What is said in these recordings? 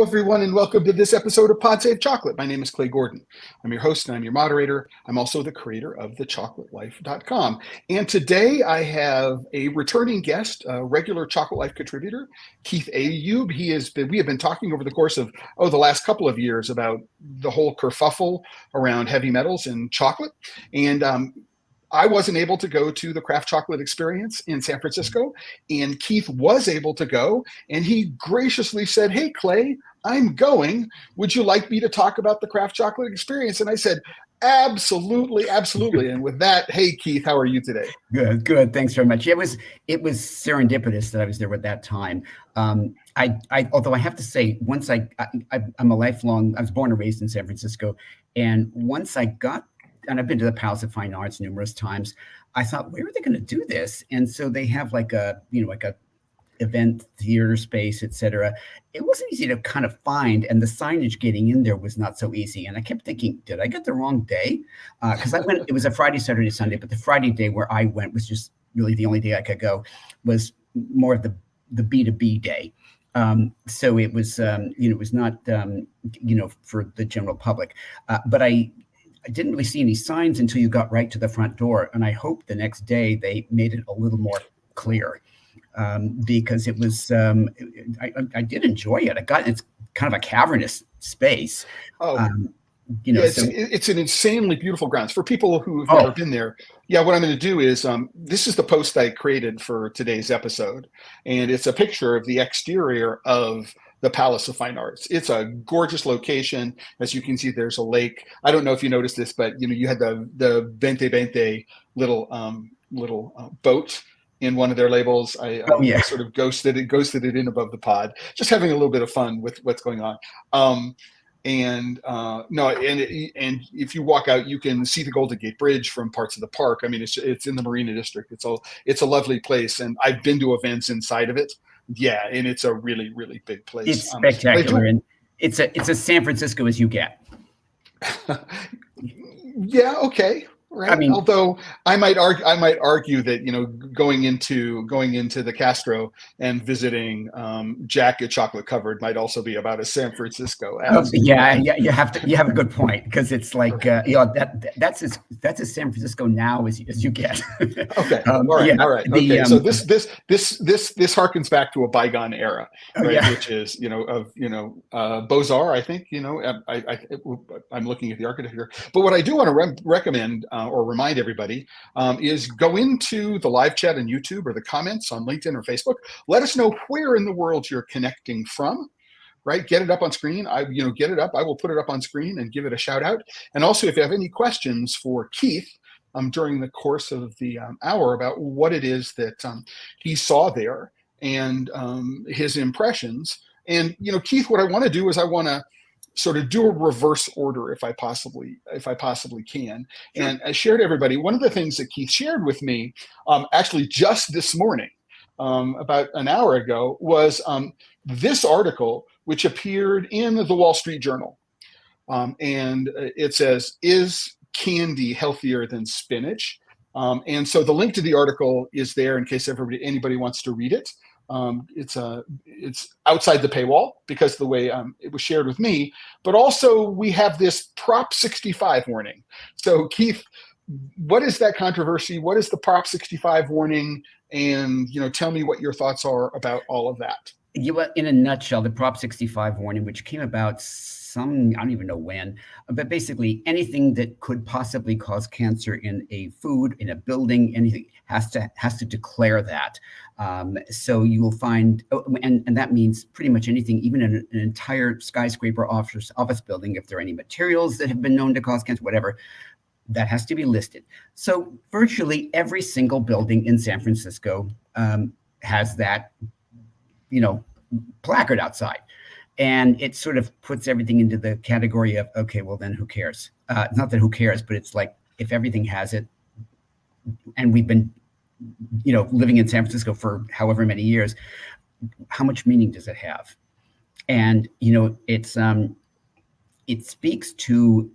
everyone, and welcome to this episode of Pod Save Chocolate. My name is Clay Gordon. I'm your host and I'm your moderator. I'm also the creator of the ChocolateLife.com. And today I have a returning guest, a regular Chocolate Life contributor, Keith Ayoob. We have been talking over the course of the last couple of years about the whole kerfuffle around heavy metals and chocolate. And I wasn't able to go to the Craft Chocolate Experience in San Francisco, and Keith was able to go, and he graciously said, "Hey, Clay, I'm going. Would you like me to talk about the Craft Chocolate Experience?" And I said, "Absolutely, absolutely." And with that, hey, Keith, how are you today? Good. Thanks very much. It was serendipitous that I was there at that time. Although I have to say, once I'm a lifelong, I was born and raised in San Francisco, and once I got, and I've been to the Palace of Fine Arts numerous times, I thought, where are they going to do this? And so they have like a event theater space, etc. It wasn't easy to kind of find, and the signage getting in there was not so easy. And I kept thinking, did I get the wrong day? Because I went, it was a Friday, Saturday, Sunday, but the Friday day where I went was just really the only day I could go, was more of the B2B day. So it was, it was not, for the general public. But I didn't really see any signs until you got right to the front door. And I hope the next day they made it a little more clear, because it was, I did enjoy it. It's kind of a cavernous space. It's an insanely beautiful grounds for people who have never been there. Yeah, what I'm going to do is, this is the post I created for today's episode, and it's a picture of the exterior of the Palace of Fine Arts. It's a gorgeous location. As you can see, there's a lake. I don't know if you noticed this, but you had the Vente little boat in one of their labels. I sort of ghosted it in above the pod, just having a little bit of fun with what's going on. And if you walk out, you can see the Golden Gate Bridge from parts of the park. I mean, it's in the Marina district. It's a lovely place, and I've been to events inside of it. Yeah, and it's a really, really big place. It's spectacular, and it's a San Francisco as you get. Yeah. Okay. Right. I mean, although I might argue that going into the Castro and visiting Jack at Chocolate Covered might also be about as San Francisco as. You have a good point, because it's like that's as San Francisco now as you get. Okay. All right. Okay. So this harkens back to a bygone era, right? Which is Beaux-Arts. I think I'm looking at the architecture, but what I do want to recommend. Or remind everybody is go into the live chat on YouTube or the comments on LinkedIn or Facebook. Let us know where in the world you're connecting from, right? Get it up on screen. Get it up. I will put it up on screen and give it a shout out. And also, if you have any questions for Keith during the course of the hour about what it is that he saw there and his impressions. And, Keith, what I want to do is I want to sort of do a reverse order if I possibly can. Sure. And I shared everybody, one of the things that Keith shared with me, actually just this morning, about an hour ago, was this article, which appeared in the Wall Street Journal. And it says, "Is candy healthier than spinach?" And so the link to the article is there in case anybody wants to read it. It's outside the paywall because of the way it was shared with me, but also we have this Prop 65 warning. So Keith, what is that controversy? What is the Prop 65 warning? And tell me what your thoughts are about all of that. In a nutshell, the Prop 65 warning, which came about I don't even know when, but basically anything that could possibly cause cancer in a food, in a building, anything has to declare that. So you will find, and that means pretty much anything, even in an entire skyscraper office building, if there are any materials that have been known to cause cancer, whatever, that has to be listed. So virtually every single building in San Francisco has that, placard outside. And it sort of puts everything into the category of, okay, well then who cares? Not that who cares, but it's like, if everything has it, and we've been, living in San Francisco for however many years, how much meaning does it have? And, it speaks to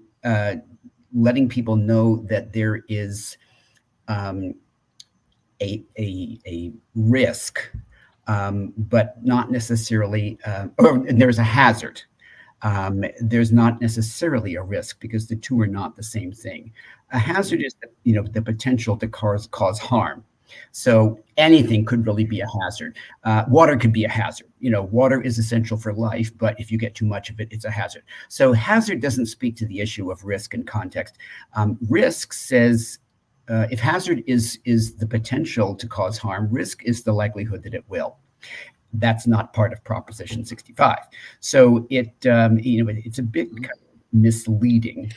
letting people know that there is a risk but not necessarily, or there's a hazard. There's not necessarily a risk, because the two are not the same thing. A hazard is, the potential to cause harm. So anything could really be a hazard. Water could be a hazard. Water is essential for life, but if you get too much of it, it's a hazard. So hazard doesn't speak to the issue of risk and context. Risk says, if hazard is the potential to cause harm, risk is the likelihood that it will. That's not part of Proposition 65. So it's a bit kind of misleading.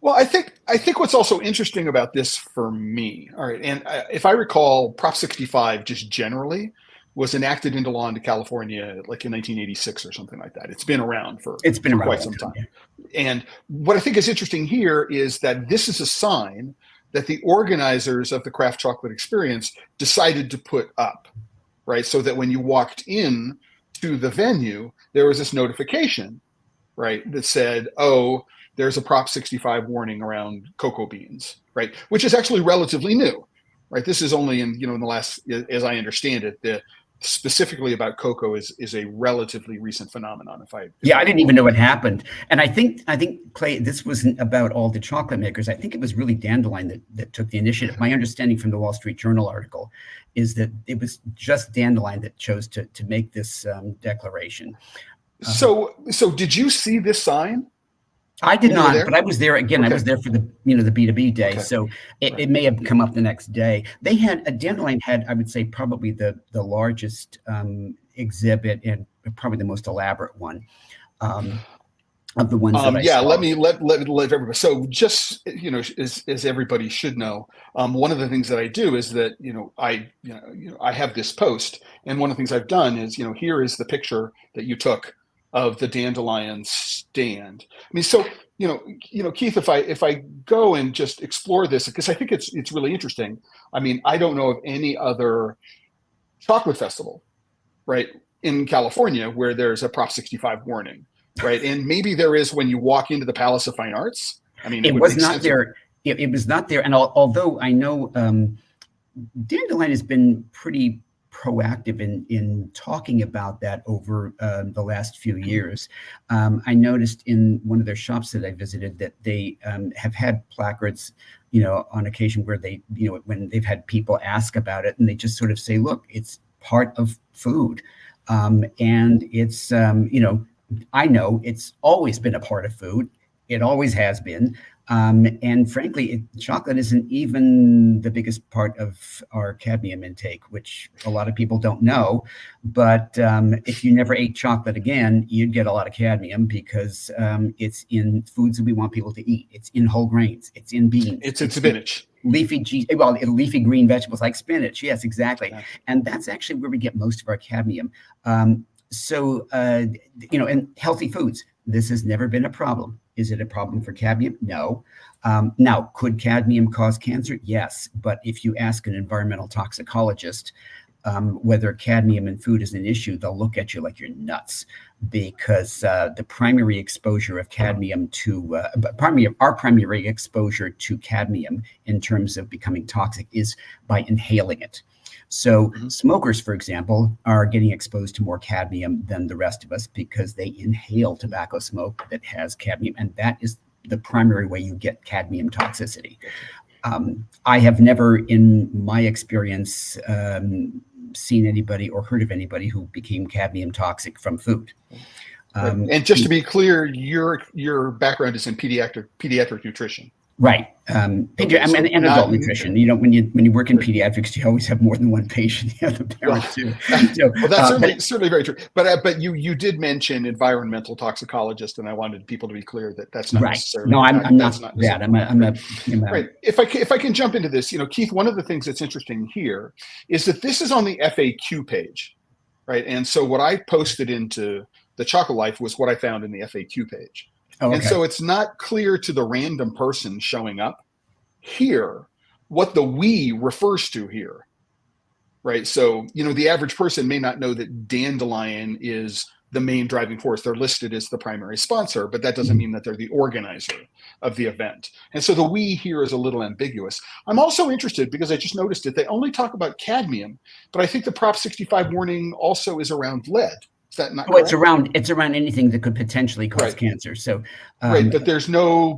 Well, I think what's also interesting about this for me, all right, and if I recall, Prop 65 just generally was enacted into law into California like in 1986 or something like that. It's been around for quite some time. And what I think is interesting here is that this is a sign that the organizers of the craft chocolate experience decided to put up, right? So that when you walked in to the venue, there was this notification, right, that said, oh, there's a Prop 65 warning around cocoa beans, right? Which is actually relatively new, right? This is only in the last, as I understand it, specifically about cocoa is a relatively recent phenomenon. I didn't even know it happened. And I think Clay, this wasn't about all the chocolate makers. I think it was really Dandelion that took the initiative. My understanding from the Wall Street Journal article is that it was just Dandelion that chose to make this declaration. So did you see this sign? I did not, but I was there again. Okay. I was there for the B2B day, so it may have come up the next day. They had Dandelion had, I would say, probably the largest exhibit and probably the most elaborate one of the ones that I saw. Let everybody. So just as everybody should know, one of the things that I do is that I have this post, and one of the things I've done is here is the picture that you took of the Dandelion stand. I mean, so Keith, if I go and just explore this, because I think it's really interesting. I mean, I don't know of any other chocolate festival, right, in California where there's a Prop 65 warning, right? And maybe there is when you walk into the Palace of Fine Arts. I mean, it was not there. It was not there. And although I know Dandelion has been pretty proactive in talking about that over the last few years. I noticed in one of their shops that I visited that they have had placards, on occasion where they, when they've had people ask about it, and they just sort of say, look, it's part of food. And it's, I know it's always been a part of food. It always has been. And frankly, chocolate isn't even the biggest part of our cadmium intake, which a lot of people don't know. But if you never ate chocolate again, you'd get a lot of cadmium because it's in foods that we want people to eat. It's in whole grains. It's in beans. It's in spinach. Leafy green vegetables like spinach. Yes, exactly. Yeah. And that's actually where we get most of our cadmium. And healthy foods. This has never been a problem. Is it a problem for cadmium? No. Now, could cadmium cause cancer? Yes. But if you ask an environmental toxicologist whether cadmium in food is an issue, they'll look at you like you're nuts, because the primary exposure of cadmium our primary exposure to cadmium in terms of becoming toxic is by inhaling it. So smokers, for example, are getting exposed to more cadmium than the rest of us because they inhale tobacco smoke that has cadmium, and that is the primary way you get cadmium toxicity. I have never, in my experience, seen anybody or heard of anybody who became cadmium toxic from food. And just to be clear, your background is in pediatric nutrition. Right. And adult nutrition. When you work in pediatrics, you always have more than one patient. You have the parent too. So, well, that's certainly very true. But you did mention environmental toxicologist, and I wanted people to be clear that that's not necessarily. No, I'm not that. I'm right. If I can jump into this, Keith, one of the things that's interesting here is that this is on the FAQ page, right? And so what I posted into the Chocolate Life was what I found in the FAQ page. Oh, okay. And so it's not clear to the random person showing up here what the "we" refers to here, right? So, the average person may not know that Dandelion is the main driving force. They're listed as the primary sponsor, but that doesn't mean that they're the organizer of the event. And so the we here is a little ambiguous. I'm also interested, because I just noticed it, they only talk about cadmium, but I think the Prop 65 warning also is around lead. Is that not correct? It's around anything that could potentially cause cancer. So right, but there's no,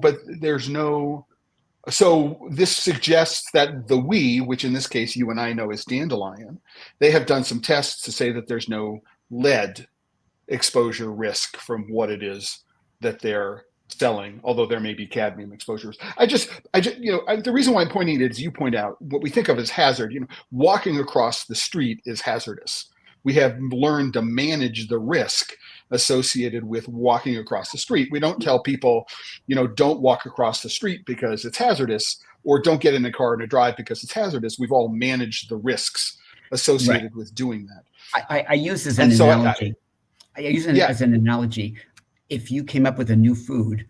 so this suggests that the we, which in this case you and I know as dandelion, they have done some tests to say that there's no lead exposure risk from what it is that they're selling, although there may be cadmium exposures. The reason why I'm pointing it is, you point out, what we think of as hazard, walking across the street is hazardous. We have learned to manage the risk associated with walking across the street. We don't tell people, don't walk across the street because it's hazardous, or don't get in a car and drive because it's hazardous. We've all managed the risks associated with doing that. I use this as an analogy. As an analogy. If you came up with a new food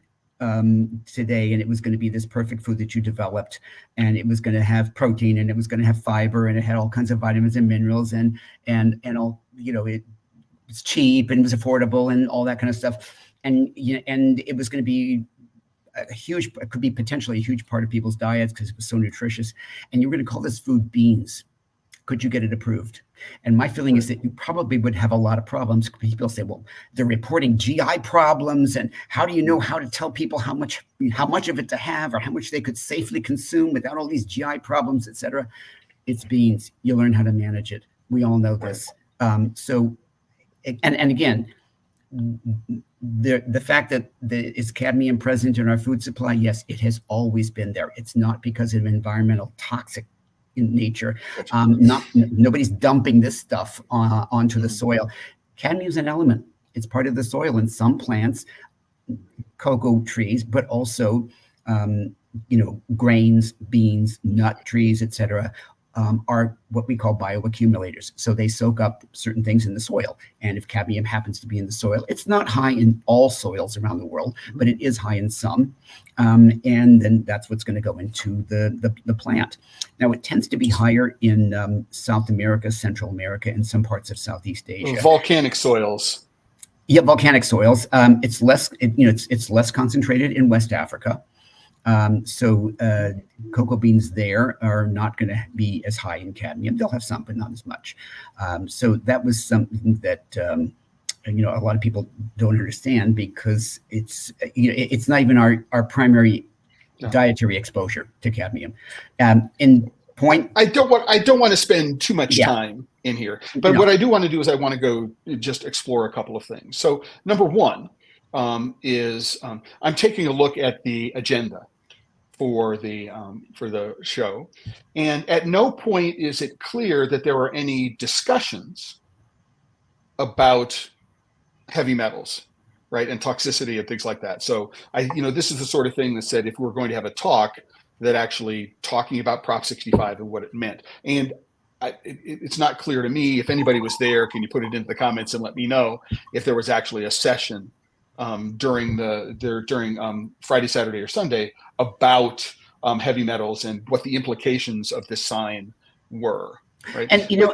today, and it was going to be this perfect food that you developed, and it was going to have protein, and it was going to have fiber, and it had all kinds of vitamins and minerals, and all, it was cheap and it was affordable and all that kind of stuff, and it was going to be it could be potentially a huge part of people's diets because it was so nutritious, and you were going to call this food beans. Could you get it approved? And my feeling is that you probably would have a lot of problems. People say, well, they're reporting GI problems, and how do you know how to tell people how much of it to have, or how much they could safely consume without all these GI problems, et cetera? It's beans. You learn how to manage it. We all know this. So again, the fact that is cadmium present in our food supply, yes, it has always been there. It's not because of environmental toxic in nature. Nobody's dumping this stuff onto the soil. Cadmium is an element. It's part of the soil in some plants, cocoa trees, but also grains, beans, nut trees, etc. Are what we call bioaccumulators. So they soak up certain things in the soil. And if cadmium happens to be in the soil, it's not high in all soils around the world, but it is high in some. And then that's what's going to go into the plant. Now, it tends to be higher in South America, Central America, and some parts of Southeast Asia. Volcanic soils. Yeah, volcanic soils. It's less concentrated in West Africa. So cocoa beans there are not going to be as high in cadmium. They'll have some, but not as much. So that was something that a lot of people don't understand, because it's not even our primary dietary exposure to cadmium. I don't want to spend too much time in here, but what I do want to do is I want to go just explore a couple of things. So number one is I'm taking a look at the agenda for the show, and at no point is it clear that there are any discussions about heavy metals, right, and toxicity and things like that. So this is the sort of thing that said, if we're going to have a talk, that actually talking about Prop 65 and what it meant. And it's not clear to me. If anybody was there, can you put it into the comments and let me know if there was actually a session during Friday, Saturday, or Sunday about heavy metals and what the implications of this sign were, right? And go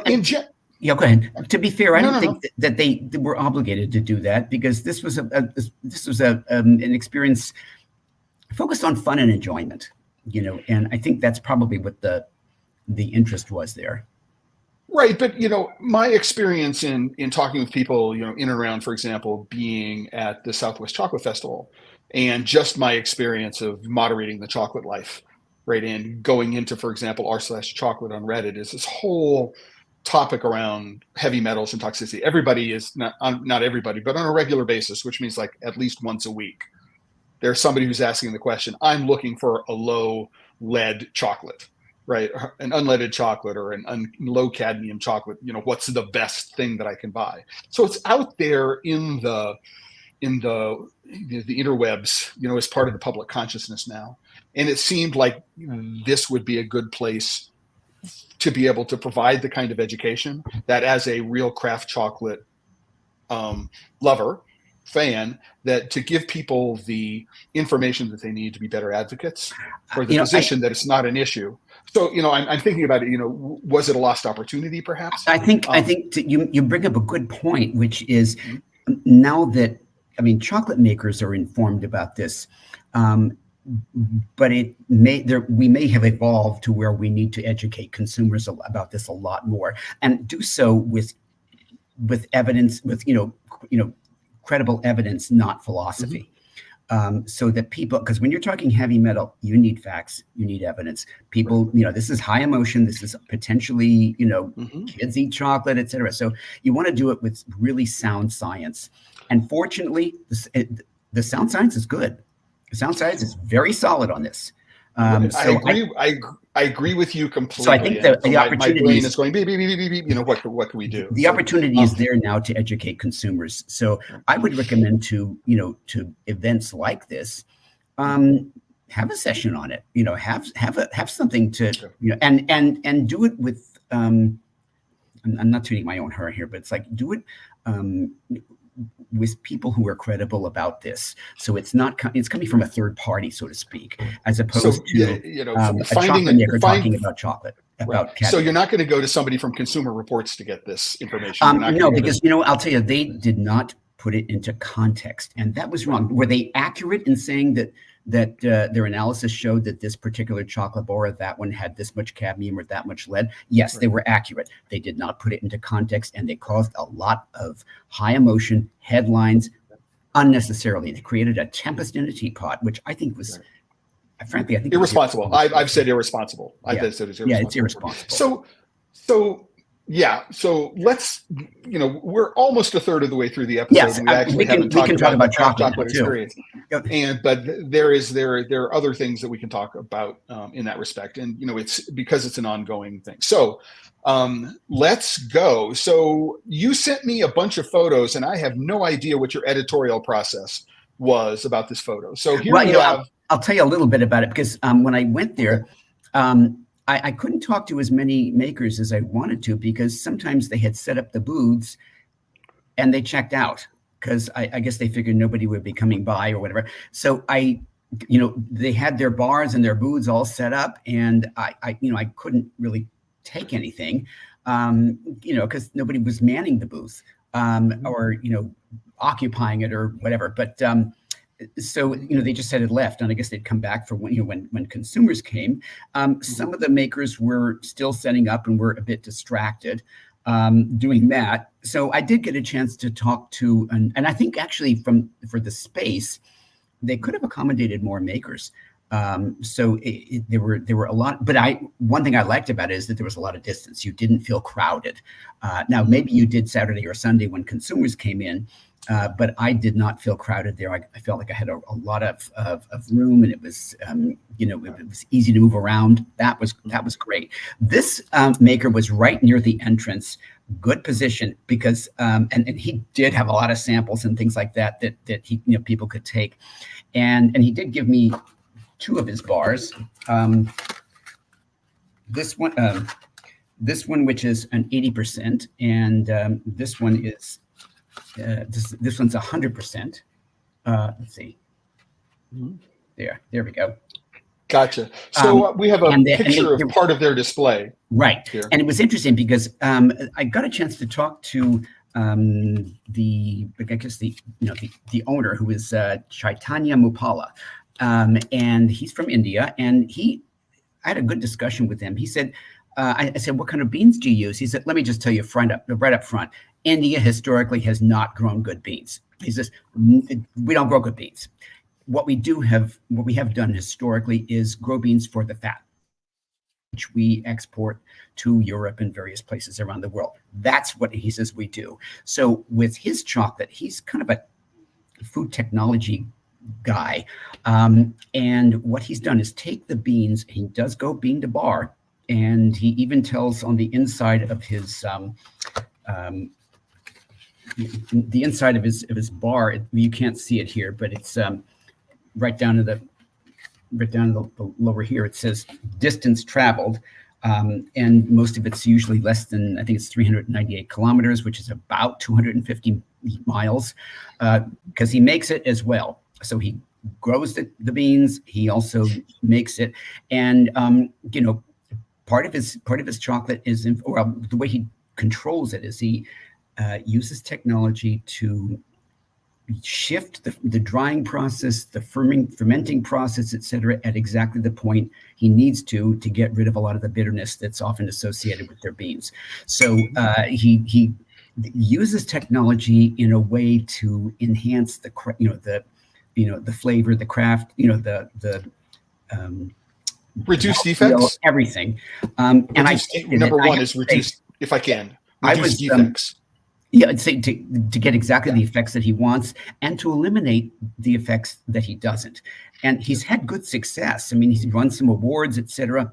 ahead. To be fair, I don't think that they were obligated to do that, because this was an experience focused on fun and enjoyment, and I think that's probably what the interest was there. Right, but my experience in talking with people, in and around, for example, being at the Southwest Chocolate Festival, and just my experience of moderating the Chocolate Life, right, and going into, for example, r/chocolate on Reddit, is this whole topic around heavy metals and toxicity. Everybody is not everybody, but on a regular basis, which means like at least once a week, there's somebody who's asking the question, I'm looking for a low lead chocolate, right? An unleaded chocolate or an low cadmium chocolate. What's the best thing that I can buy? So it's out there in the interwebs, as part of the public consciousness now. And it seemed like this would be a good place to be able to provide the kind of education that, as a real craft chocolate lover, fan, that to give people the information that they need to be better advocates for the position that it's not an issue. So, I'm thinking about it, was it a lost opportunity perhaps? I think you bring up a good point, which is now that, I mean, chocolate makers are informed about this, but we may have evolved to where we need to educate consumers about this a lot more, and do so with evidence, with credible evidence, not philosophy. So that people, because when you're talking heavy metal, you need facts, you need evidence. People, this is high emotion. This is potentially, kids eat chocolate, etc. So you want to do it with really sound science. And fortunately, the sound science is good. The sound science is very solid on this. I agree with you completely. So I think the opportunity, my brain is going beep, beep, beep, beep, beep. What can we do? The opportunity is there now to educate consumers. So I would recommend to events like this, have a session on it. Have something to and do it with. I'm not tooting my own horn here, but it's like, do it with people who are credible about this. So it's coming from a third party, so to speak, as opposed to a chocolate maker talking about chocolate. So you're not going to go to somebody from Consumer Reports to get this information. No, because I'll tell you, they did not put it into context, and that was wrong. Were they accurate in saying that their analysis showed that this particular chocolate bar or that one had this much cadmium or that much lead? Yes, they were accurate. They did not put it into context, and they caused a lot of high emotion headlines unnecessarily. They created a tempest in a teapot, which I think was, frankly, I think irresponsible. I've said irresponsible. Yeah. I've said it's irresponsible. Yeah, it's irresponsible. So let's, we're almost a third of the way through the episode. Yes, and we actually haven't talked about chocolate experience. Yep. But there are other things that we can talk about in that respect. And, it's because it's an ongoing thing. So let's go. So you sent me a bunch of photos, and I have no idea what your editorial process was about this photo. So here we have. I'll tell you a little bit about it, because when I went there, I couldn't talk to as many makers as I wanted to, because sometimes they had set up the booths and they checked out, because I guess they figured nobody would be coming by or whatever. So they had their bars and their booths all set up, and I couldn't really take anything, because nobody was manning the booth or occupying it or whatever. But so they just had it left, and I guess they'd come back for when consumers came. Some of the makers were still setting up and were a bit distracted doing that. So I did get a chance to talk to, and I think actually for the space, they could have accommodated more makers. So there were a lot, but one thing I liked about it is that there was a lot of distance. You didn't feel crowded. Now maybe you did Saturday or Sunday when consumers came in. But I did not feel crowded there. I felt like I had a lot of room, and it was, it was easy to move around. That was great. This maker was right near the entrance, good position, because and he did have a lot of samples and things like that he people could take, and he did give me two of his bars. This one, which is an 80%, and this one is. This one's 100%. Let's see. There we go. Gotcha. So we have a picture of part of their display. Right. Here. And it was interesting because I got a chance to talk to the owner, who is Chaitanya Mupala. And he's from India, and I had a good discussion with him. He said, I said, what kind of beans do you use? He said, let me just tell you right up front. India historically has not grown good beans. He says, we don't grow good beans. What we have done historically is grow beans for the fat, which we export to Europe and various places around the world. That's what he says we do. So with his chocolate, he's kind of a food technology guy. And what he's done is take the beans, he does go bean to bar, and he even tells on the inside of his bar, you can't see it here, but it's right down to the lower here. It says distance traveled, and most of it's usually less than, I think it's 398 kilometers, which is about 250 miles, because he makes it as well. So he grows the beans, he also makes it, and part of his chocolate is the way he controls it is he uses technology to shift the drying process, the fermenting process, etc., at exactly the point he needs to get rid of a lot of the bitterness that's often associated with their beans. So he uses technology in a way to enhance the flavor, the craft, reduce defects, everything. Number one is reduce, if I can, reduce defects. I'd say to get exactly the effects that he wants and to eliminate the effects that he doesn't. And he's had good success. I mean, he's won some awards, etc.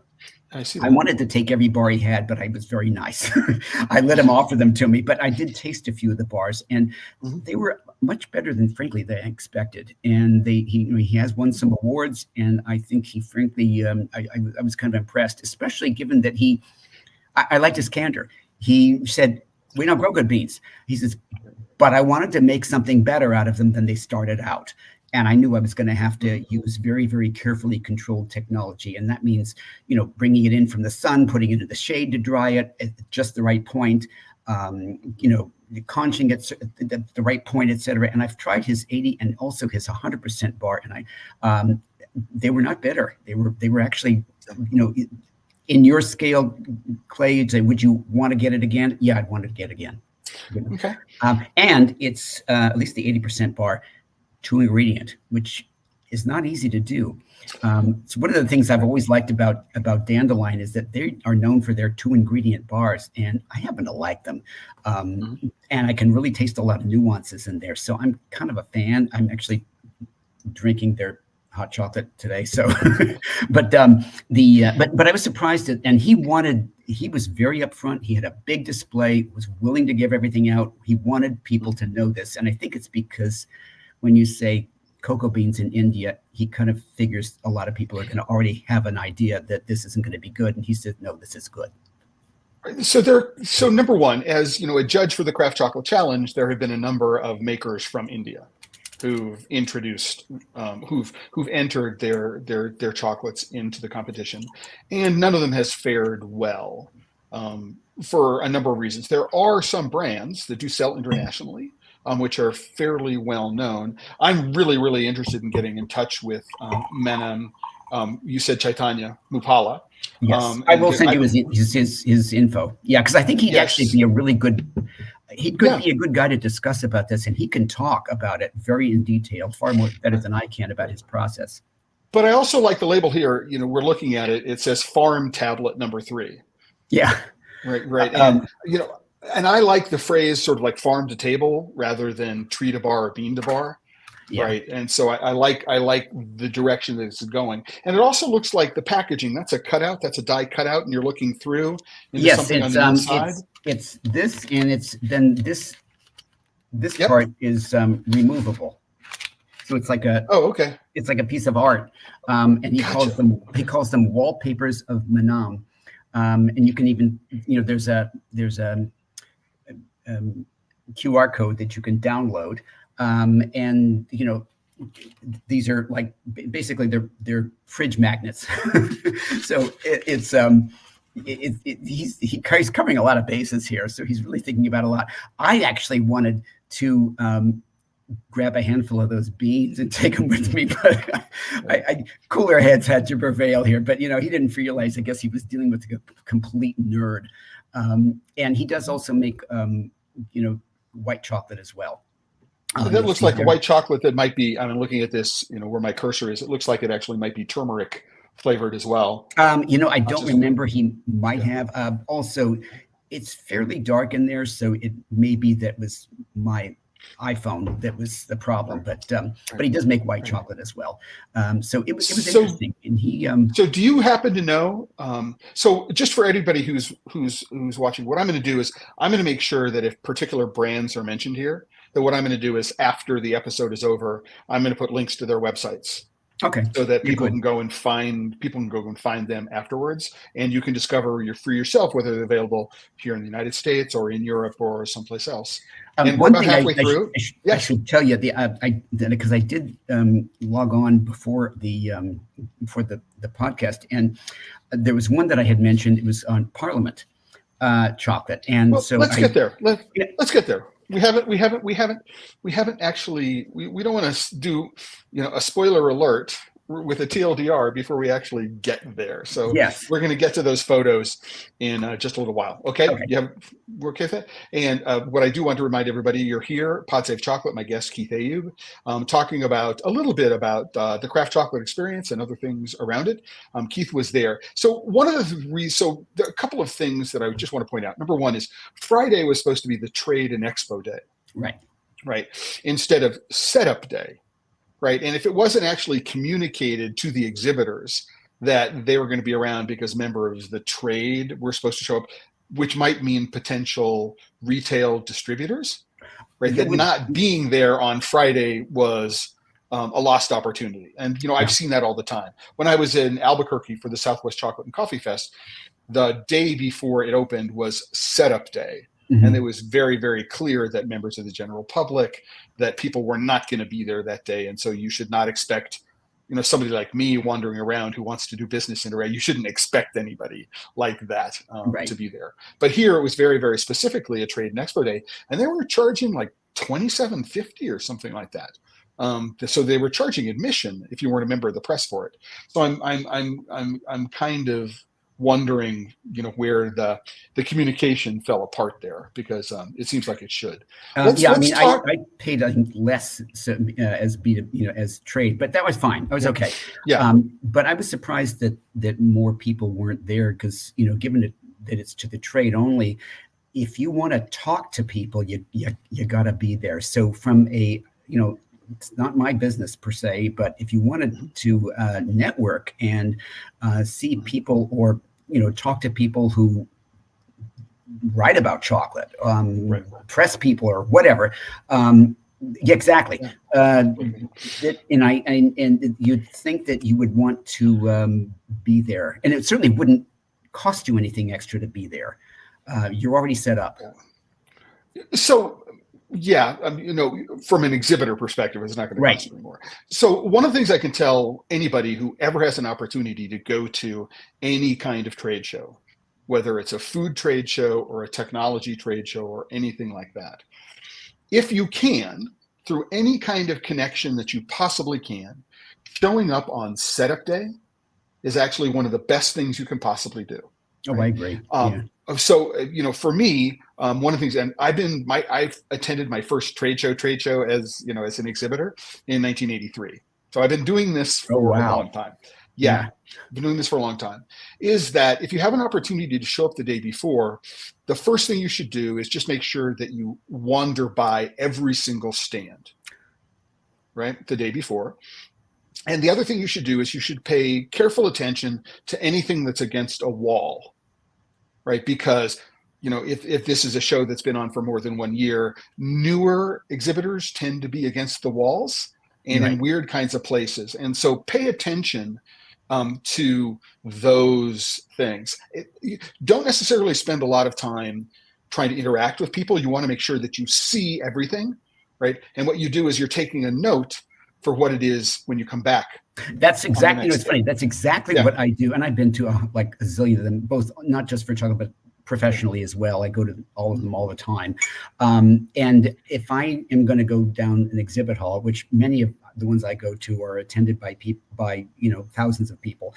I wanted to take every bar he had, but I was very nice. I let him offer them to me, but I did taste a few of the bars, and they were much better than, frankly, than I expected. And he has won some awards, and I think he, frankly, I was kind of impressed, especially given that I liked his candor. He said, "We don't grow good beans." He says, "But I wanted to make something better out of them than they started out." And I knew I was going to have to use very, very carefully controlled technology. And that means, bringing it in from the sun, putting it into the shade to dry it at just the right point, conching it at the right point, et cetera. And I've tried his 80 and also his 100% bar. And they were not bitter. They were actually, in your scale, Clay, you'd say, would you want to get it again? Yeah, I'd want to get it again. Okay. And it's at least the 80% bar, 2-ingredient, which is not easy to do. So one of the things I've always liked about Dandelion is that they are known for their 2-ingredient bars, and I happen to like them. And I can really taste a lot of nuances in there. So I'm kind of a fan. I'm actually drinking their hot chocolate today. So, but I was surprised and he was very upfront. He had a big display, was willing to give everything out. He wanted people to know this. And I think it's because when you say cocoa beans in India, he kind of figures a lot of people are going to already have an idea that this isn't going to be good. And he said, no, this is good. So number one, as a judge for the Craft Chocolate Challenge, there have been a number of makers from India who've introduced, who've entered their chocolates into the competition, and none of them has fared well for a number of reasons. There are some brands that do sell internationally, which are fairly well known. I'm really, really interested in getting in touch with Menem. You said Chaitanya Mupala. Yes, I will send you his info. Yeah, because I think he'd actually be a really good. He could be a good guy to discuss about this, and he can talk about it very in detail, far more better than I can about his process. But I also like the label here. We're looking at it. It says Farm Tablet Number 3. Yeah. Right. And and I like the phrase sort of like farm to table rather than tree to bar or bean to bar. Yeah. Right. And so I like the direction that it's going. And it also looks like the packaging, that's a cutout, that's a die cutout, and you're looking through into something on the inside. It's this, and this part is removable. So it's like it's like a piece of art. And he calls them wallpapers of Manam. And you can even, there's a QR code that you can download. And these are like basically they're fridge magnets. So he's covering a lot of bases here. So he's really thinking about a lot. I actually wanted to grab a handful of those beans and take them with me, but cooler heads had to prevail here. But he didn't realize. I guess he was dealing with a complete nerd. And he does also make white chocolate as well. That looks like a white chocolate that might be, I'm looking at this, where my cursor is, it looks like it actually might be turmeric flavored as well. I don't remember. He might have. Also, it's fairly dark in there, so it may be that was my iPhone that was the problem. But he does make white chocolate as well. So it was interesting. And he. So do you happen to know? So just for anybody who's watching, what I'm going to do is I'm going to make sure that if particular brands are mentioned here, that what I'm going to do is after the episode is over, I'm going to put links to their websites. Okay. So that people can go and find them afterwards, and you can discover for yourself whether they're available here in the United States or in Europe or someplace else. And one thing I should tell you, because I did log on before the podcast, and there was one that I had mentioned. It was on Parliament chocolate, and so let's get there. Let's get there. we haven't actually, we don't want to do, a spoiler alert with a TLDR before we actually get there. So yes, we're going to get to those photos in just a little while. Okay. We're okay with that. And what I do want to remind everybody, you're here, Pod Save Chocolate, my guest, Keith Ayoob, talking about a little bit about the craft chocolate experience and other things around it. Keith was there. So one of the reasons, so there are a couple of things that I just want to point out. Number one is Friday was supposed to be the trade and expo day. Right. Instead of setup day. Right. And if it wasn't actually communicated to the exhibitors that they were going to be around because members of the trade were supposed to show up, which might mean potential retail distributors, right? That not being there on Friday was a lost opportunity. And, I've seen that all the time. When I was in Albuquerque for the Southwest Chocolate and Coffee Fest, the day before it opened was setup day. Mm-hmm. And it was very, very clear that members of the general public, that people were not going to be there that day. And so you should not expect, somebody like me wandering around who wants to do business in Array. You shouldn't expect anybody like that to be there. But here it was very, very specifically a trade and expo day. And they were charging like $27.50 or something like that. So they were charging admission if you weren't a member of the press for it. So I'm kind of wondering, where the communication fell apart there, because it seems like it should. I paid less as trade, but that was fine. I was okay. Yeah. But I was surprised that more people weren't there, because given that it's to the trade only, if you want to talk to people, you got to be there. So from a it's not my business per se, but if you wanted to network and see people, or talk to people who write about chocolate, press people or whatever, exactly. And you'd think that you would want to be there, and it certainly wouldn't cost you anything extra to be there. You're already set up. So. Yeah, from an exhibitor perspective, it's not going to cost you anymore. So one of the things I can tell anybody who ever has an opportunity to go to any kind of trade show, whether it's a food trade show or a technology trade show or anything like that, if you can, through any kind of connection that you possibly can, showing up on setup day is actually one of the best things you can possibly do. Oh, I agree. So, for me, one of the things, and I've attended my first trade show as an exhibitor in 1983. So I've been doing this for a long time. Yeah. I've been doing this for a long time. Is that if you have an opportunity to show up the day before, the first thing you should do is just make sure that you wander by every single stand, right, the day before. And the other thing you should do is you should pay careful attention to anything that's against a wall. Right, because if this is a show that's been on for more than 1 year, newer exhibitors tend to be against the walls and in weird kinds of places, and so pay attention to those things. Don't necessarily spend a lot of time trying to interact with people. You want to make sure that you see everything, right? And what you do is you're taking a note for what it is when you come back. That's exactly, it's funny. That's exactly what I do. And I've been to like a zillion of them, both not just for chocolate, but professionally as well. I go to all of them all the time. And if I am going to go down an exhibit hall, which many of the ones I go to are attended by people, by thousands of people,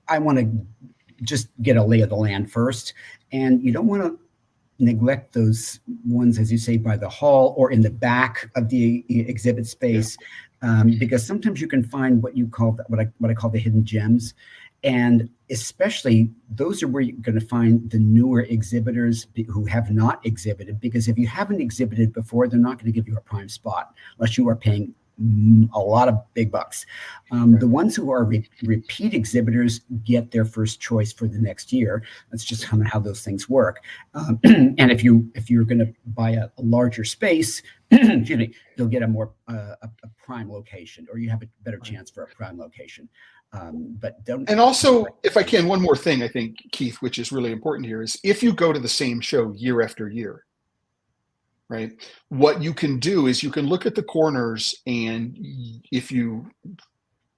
I want to just get a lay of the land first. And you don't want to neglect those ones, as you say, by the hall or in the back of the exhibit space. Because sometimes you can find what you call what I call the hidden gems, and especially those are where you're going to find the newer exhibitors who have not exhibited. Because if you haven't exhibited before, they're not going to give you a prime spot unless you are paying a lot of big bucks. The ones who are repeat exhibitors get their first choice for the next year. That's just kind of how those things work. And if you're going to buy a larger space, excuse me, you'll get a prime location, or you have a better chance for a prime location. But don't. And also, if I can, one more thing I think, Keith, which is really important here, is if you go to the same show year after year, right? What you can do is you can look at the corners, and if you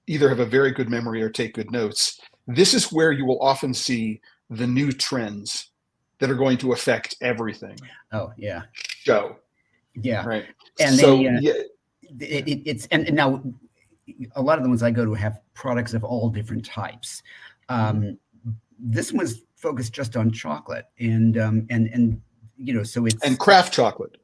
either have a very good memory or take good notes, this is where you will often see the new trends that are going to affect everything. Oh, yeah. Show. Yeah. Right. And so it's and now a lot of the ones I go to have products of all different types. This one was focused just on chocolate, and so it's and craft chocolate,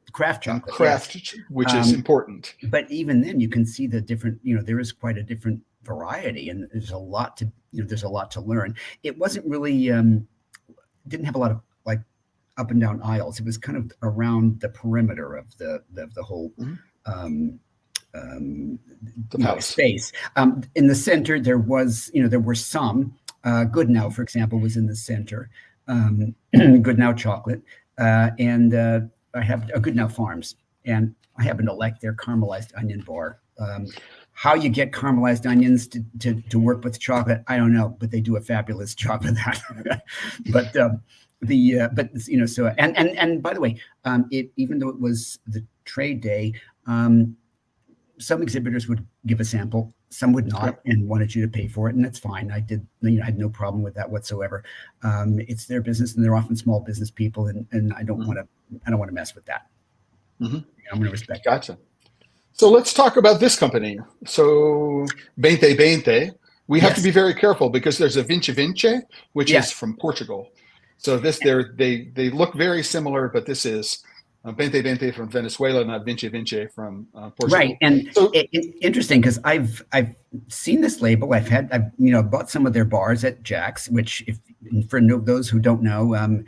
yes. which is important. But even then, you can see the different. There is quite a different variety, and there's a lot to learn. It wasn't really didn't have a lot of like up and down aisles. It was kind of around the perimeter of the whole. Space. In the center, there were some. Good Now, for example, was in the center. Good Now chocolate, and I have a Good Now Farms, and I happen to like their caramelized onion bar. How you get caramelized onions to work with chocolate, I don't know, but they do a fabulous job of that. But so and by the way, even though it was the trade day. Some exhibitors would give a sample, some would not, and wanted you to pay for it, and that's fine. I did, I had no problem with that whatsoever. It's their business, and they're often small business people, and I don't want to mess with that. I'm going to respect. Gotcha. So let's talk about this company. So 2020, we have to be very careful because there's a Vinci Vinci, which is from Portugal. So they look very similar, but this is 2020 from Venezuela, not Vinci Vinci from Portugal. Right, and so, it's interesting because I've seen this label. I've bought some of their bars at Jack's, which for those who don't know,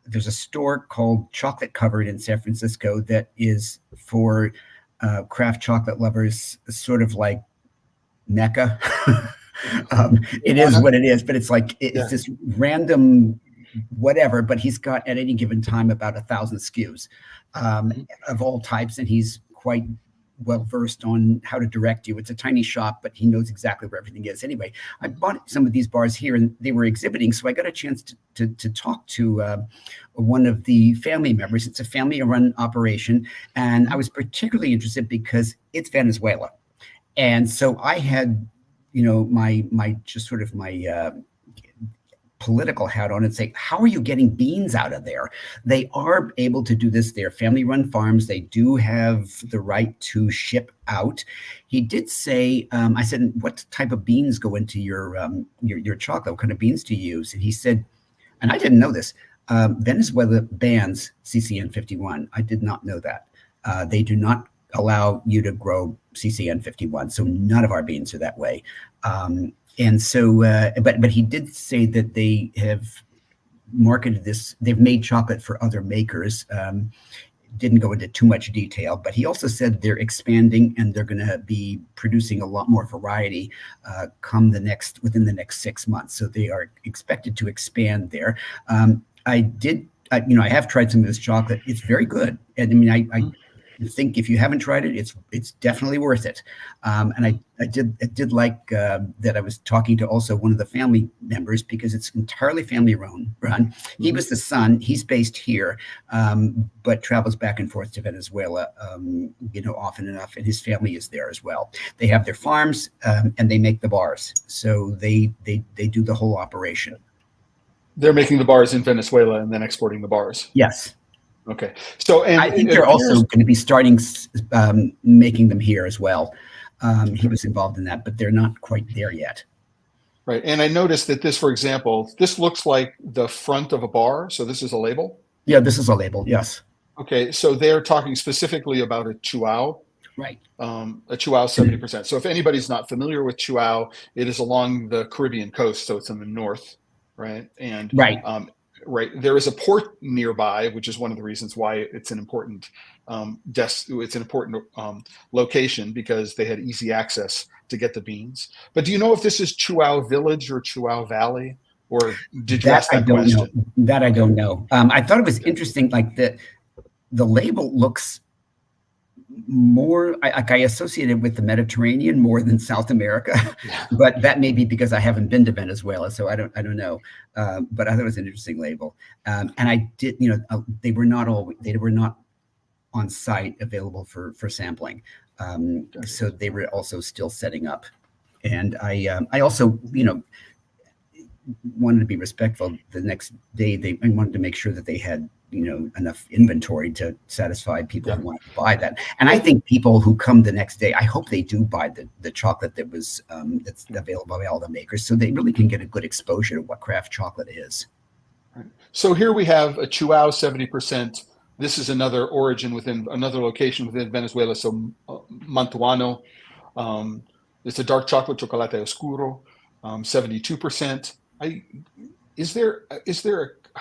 there's a store called Chocolate Covered in San Francisco that is for craft chocolate lovers, sort of like Mecca. It is what it is, but it's like it's this random whatever, but he's got at any given time about 1,000 SKUs of all types, and he's quite well versed on how to direct you. It's a tiny shop, but he knows exactly where everything is. Anyway, I bought some of these bars here, and they were exhibiting, so I got a chance to talk to one of the family members. It's a family-run operation, and I was particularly interested because it's Venezuela, and so I had, my just sort of my political hat on and say, how are you getting beans out of there? They are able to do this. They're family-run farms. They do have the right to ship out. He did say, I said, what type of beans go into your chocolate? What kind of beans do you use? And he said, and I didn't know this, Venezuela bans CCN 51. I did not know that. They do not allow you to grow CCN 51. So none of our beans are that way. And so, but he did say that they have marketed this. They've made chocolate for other makers. Didn't go into too much detail, but he also said they're expanding and they're going to be producing a lot more variety within the next 6 months. So they are expected to expand there. I have tried some of this chocolate. It's very good. And I mean, I think if you haven't tried it, it's definitely worth it. And I did like that I was talking to also one of the family members because it's entirely family run. He was the son. He's based here, but travels back and forth to Venezuela, often enough, and his family is there as well. They have their farms and they make the bars, so they do the whole operation. They're making the bars in Venezuela and then exporting the bars. Yes. Okay. So, and I think they're also going to be starting making them here as well. He was involved in that, but they're not quite there yet. Right. And I noticed that this, for example, this looks like the front of a bar. So this is a label. Yeah, this is a label. Yes. Okay. So they're talking specifically about a Chihuahua. Right. A Chihuahua 70%. So if anybody's not familiar with Chihuahua, it is along the Caribbean coast. So it's in the north. Right. And right. There is a port nearby, which is one of the reasons why it's an important location, because they had easy access to get the beans. But do you know if this is Chihuahua Village or Chihuahua Valley, or did you ask that question? That I don't know. I thought it was interesting, like the label looks more, I associate it with the Mediterranean more than South America, but that may be because I haven't been to Venezuela, so I don't know. But I thought it was an interesting label, and I did, they were not on site available for sampling, so they were also still setting up, and I also wanted to be respectful. The next day, I wanted to make sure that they had enough inventory to satisfy people who want to buy that. And I think people who come the next day, I hope they do buy the chocolate that was that's available by all the makers, so they really can get a good exposure to what craft chocolate is. So here we have a Chihuahua 70%. This is another origin within another location within Venezuela. So Mantuano, it's a dark chocolate, chocolate oscuro, 72%. I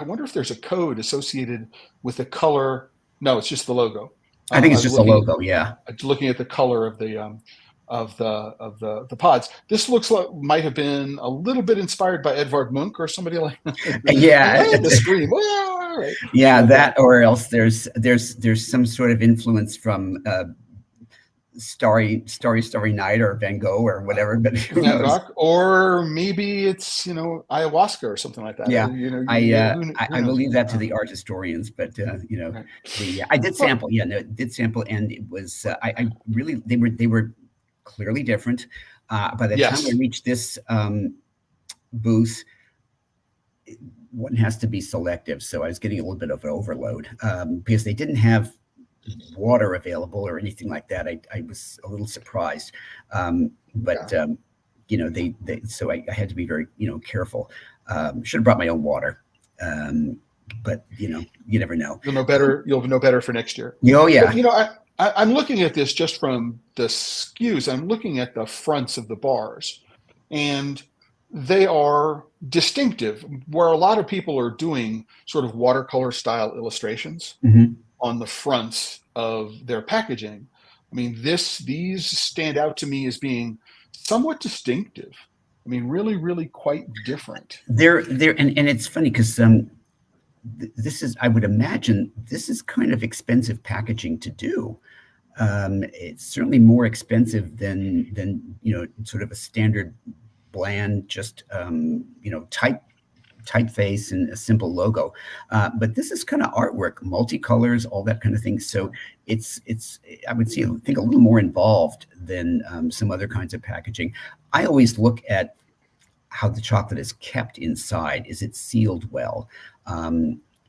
wonder if there's a code associated with the color. No, it's just the logo. I think it's just a logo. Yeah. Looking at the color of the pods. This looks like might have been a little bit inspired by Edvard Munch or somebody like yeah, the scream. Right. Yeah, that or else there's some sort of influence from Starry Night or Van Gogh or whatever, but Van Gogh, or maybe it's ayahuasca or something like that. Yeah, who I will leave that to the art historians, but right. I did sample. Yeah, no, it did sample, and it was I really they were clearly different. By the time I reached this booth, one has to be selective, so I was getting a little bit of an overload because they didn't have water available or anything like that. I was a little surprised, but so I had to be very careful. Should have brought my own water, but you never know. You'll know better. You'll know better for next year. Oh yeah. But, I'm looking at this just from the SKUs. I'm looking at the fronts of the bars, and they are distinctive. Where a lot of people are doing sort of watercolor style illustrations on the fronts of their packaging. I mean, these stand out to me as being somewhat distinctive. I mean, really, really quite different. And it's funny because this is, I would imagine, this is kind of expensive packaging to do. It's certainly more expensive than sort of a standard bland, just typeface and a simple logo. But this is kind of artwork, multicolors, all that kind of thing. So it's I would think a little more involved than some other kinds of packaging. I always look at how the chocolate is kept inside. Is it sealed well?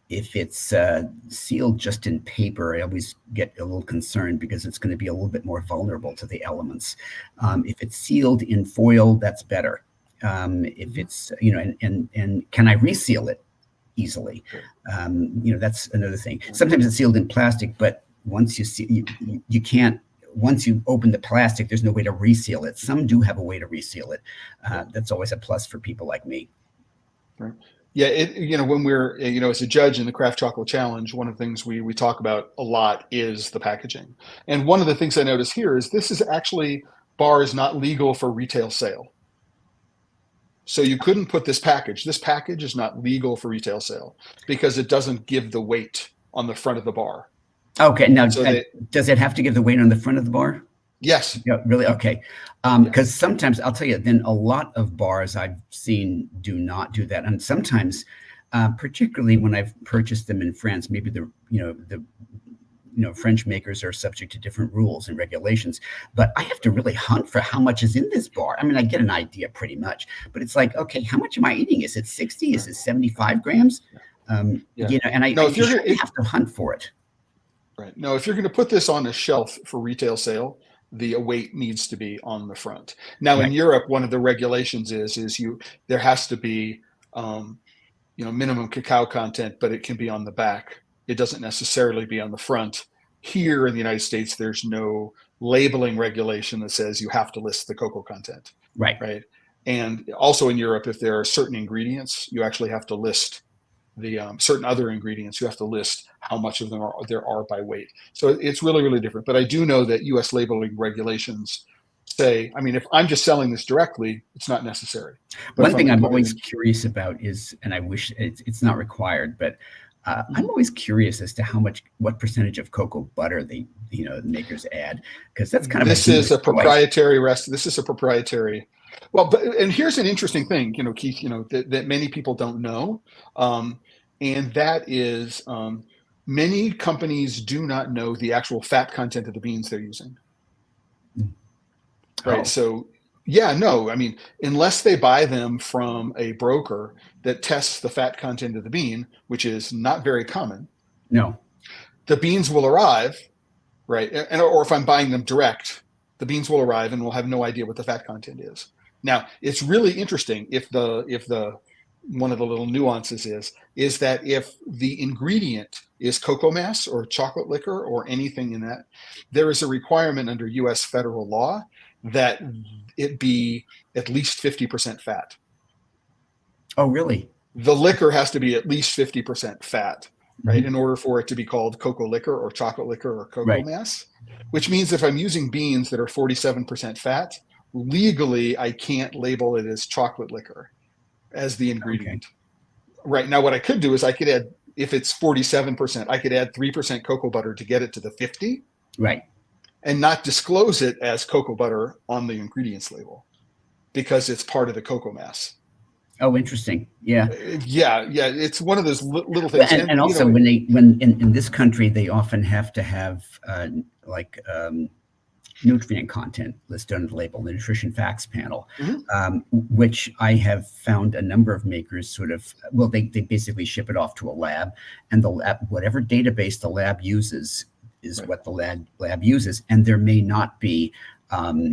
If it's sealed just in paper, I always get a little concerned because it's going to be a little bit more vulnerable to the elements. If it's sealed in foil, that's better. If it's, and can I reseal it easily? That's another thing. Sometimes it's sealed in plastic, but once you can't, once you open the plastic, there's no way to reseal it. Some do have a way to reseal it. That's always a plus for people like me. Right. Yeah, when we're, as a judge in the Craft Chocolate Challenge, one of the things we talk about a lot is the packaging. And one of the things I notice here is this is actually, bar is not legal for retail sale. So you couldn't put this package. This package is not legal for retail sale because it doesn't give the weight on the front of the bar. Okay, now does it have to give the weight on the front of the bar? Yes. Yeah, really? Okay. Because sometimes, I'll tell you, then a lot of bars I've seen do not do that. And sometimes, particularly when I've purchased them in France, maybe the French makers are subject to different rules and regulations, but I have to really hunt for how much is in this bar. I mean, I get an idea pretty much, but it's like, okay, how much am I eating? Is it 60? Is it 75 grams? And I have to hunt for it. Right. No, if you're going to put this on a shelf for retail sale, the weight needs to be on the front. Now, in Europe, one of the regulations is there has to be, minimum cacao content, but it can be on the back. It doesn't necessarily be on the front. Here in the United States, there's no labeling regulation that says you have to list the cocoa content. Right. And also in Europe, if there are certain ingredients, you actually have to list the certain other ingredients. You have to list how much of them there are by weight. So it's really, really different. But I do know that U.S. labeling regulations say, I mean, if I'm just selling this directly, it's not necessary. But one thing I'm always curious about is, and I wish it's not required, but I'm always curious as to what percentage of cocoa butter the makers add, because that's kind of this is a proprietary recipe. This is a proprietary. Well, and here's an interesting thing, Keith, that many people don't know, and that is many companies do not know the actual fat content of the beans they're using. Right. So, I mean, unless they buy them from a broker that tests the fat content of the bean, which is not very common, No. The beans will arrive, right? Or if I'm buying them direct, the beans will arrive and we'll have no idea what the fat content is. Now, it's really interesting if the one of the little nuances is that if the ingredient is cocoa mass or chocolate liquor or anything in that, there is a requirement under US federal law that it be at least 50% fat. Oh, really? The liquor has to be at least 50% fat, right? In order for it to be called cocoa liquor or chocolate liquor or cocoa mass, which means if I'm using beans that are 47% fat, legally, I can't label it as chocolate liquor as the ingredient. Right. Now, what I could do is I could add, if it's 47%, I could add 3% cocoa butter to get it to the 50. Right. And not disclose it as cocoa butter on the ingredients label because it's part of the cocoa mass. Oh, interesting. Yeah. Yeah. It's one of those little things. And also, when in this country, they often have to have nutrient content listed on the label, the nutrition facts panel, which I have found a number of makers they basically ship it off to a lab, and the lab, whatever database the lab uses is what the lab uses. And there may not be a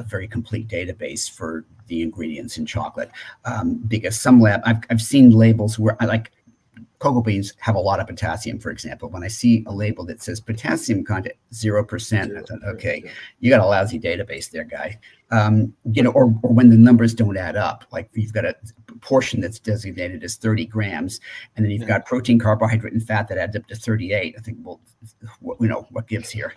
very complete database for the ingredients in chocolate, because some lab, I've seen labels where cocoa beans have a lot of potassium, for example. When I see a label that says potassium content 0%, I thought, okay, you got a lousy database there, guy. Or when the numbers don't add up, like you've got a portion that's designated as 30 grams, and then you've got protein, carbohydrate, and fat that adds up to 38. I think, well, what gives here?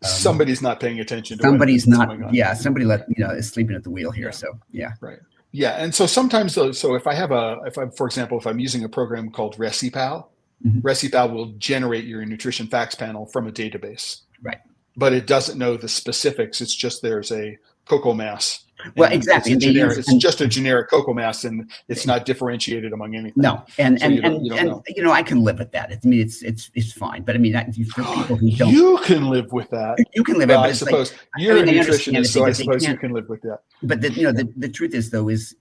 Somebody's not paying attention to somebody's not. Yeah, somebody is sleeping at the wheel here. So yeah. Right. Yeah, and so sometimes, so if for example, if I'm using a program called ReciPal, ReciPal will generate your nutrition facts panel from a database. Right. But it doesn't know the specifics. It's just there's a cocoa mass. Well, exactly. It's just a generic cocoa mass, and it's not differentiated among anything. No, and I can live with that. I mean, it's fine. But I mean, for people who don't, you can live with that. You can live with it. I suppose you're a nutritionist, so I suppose you can live with that. But the truth is, though, is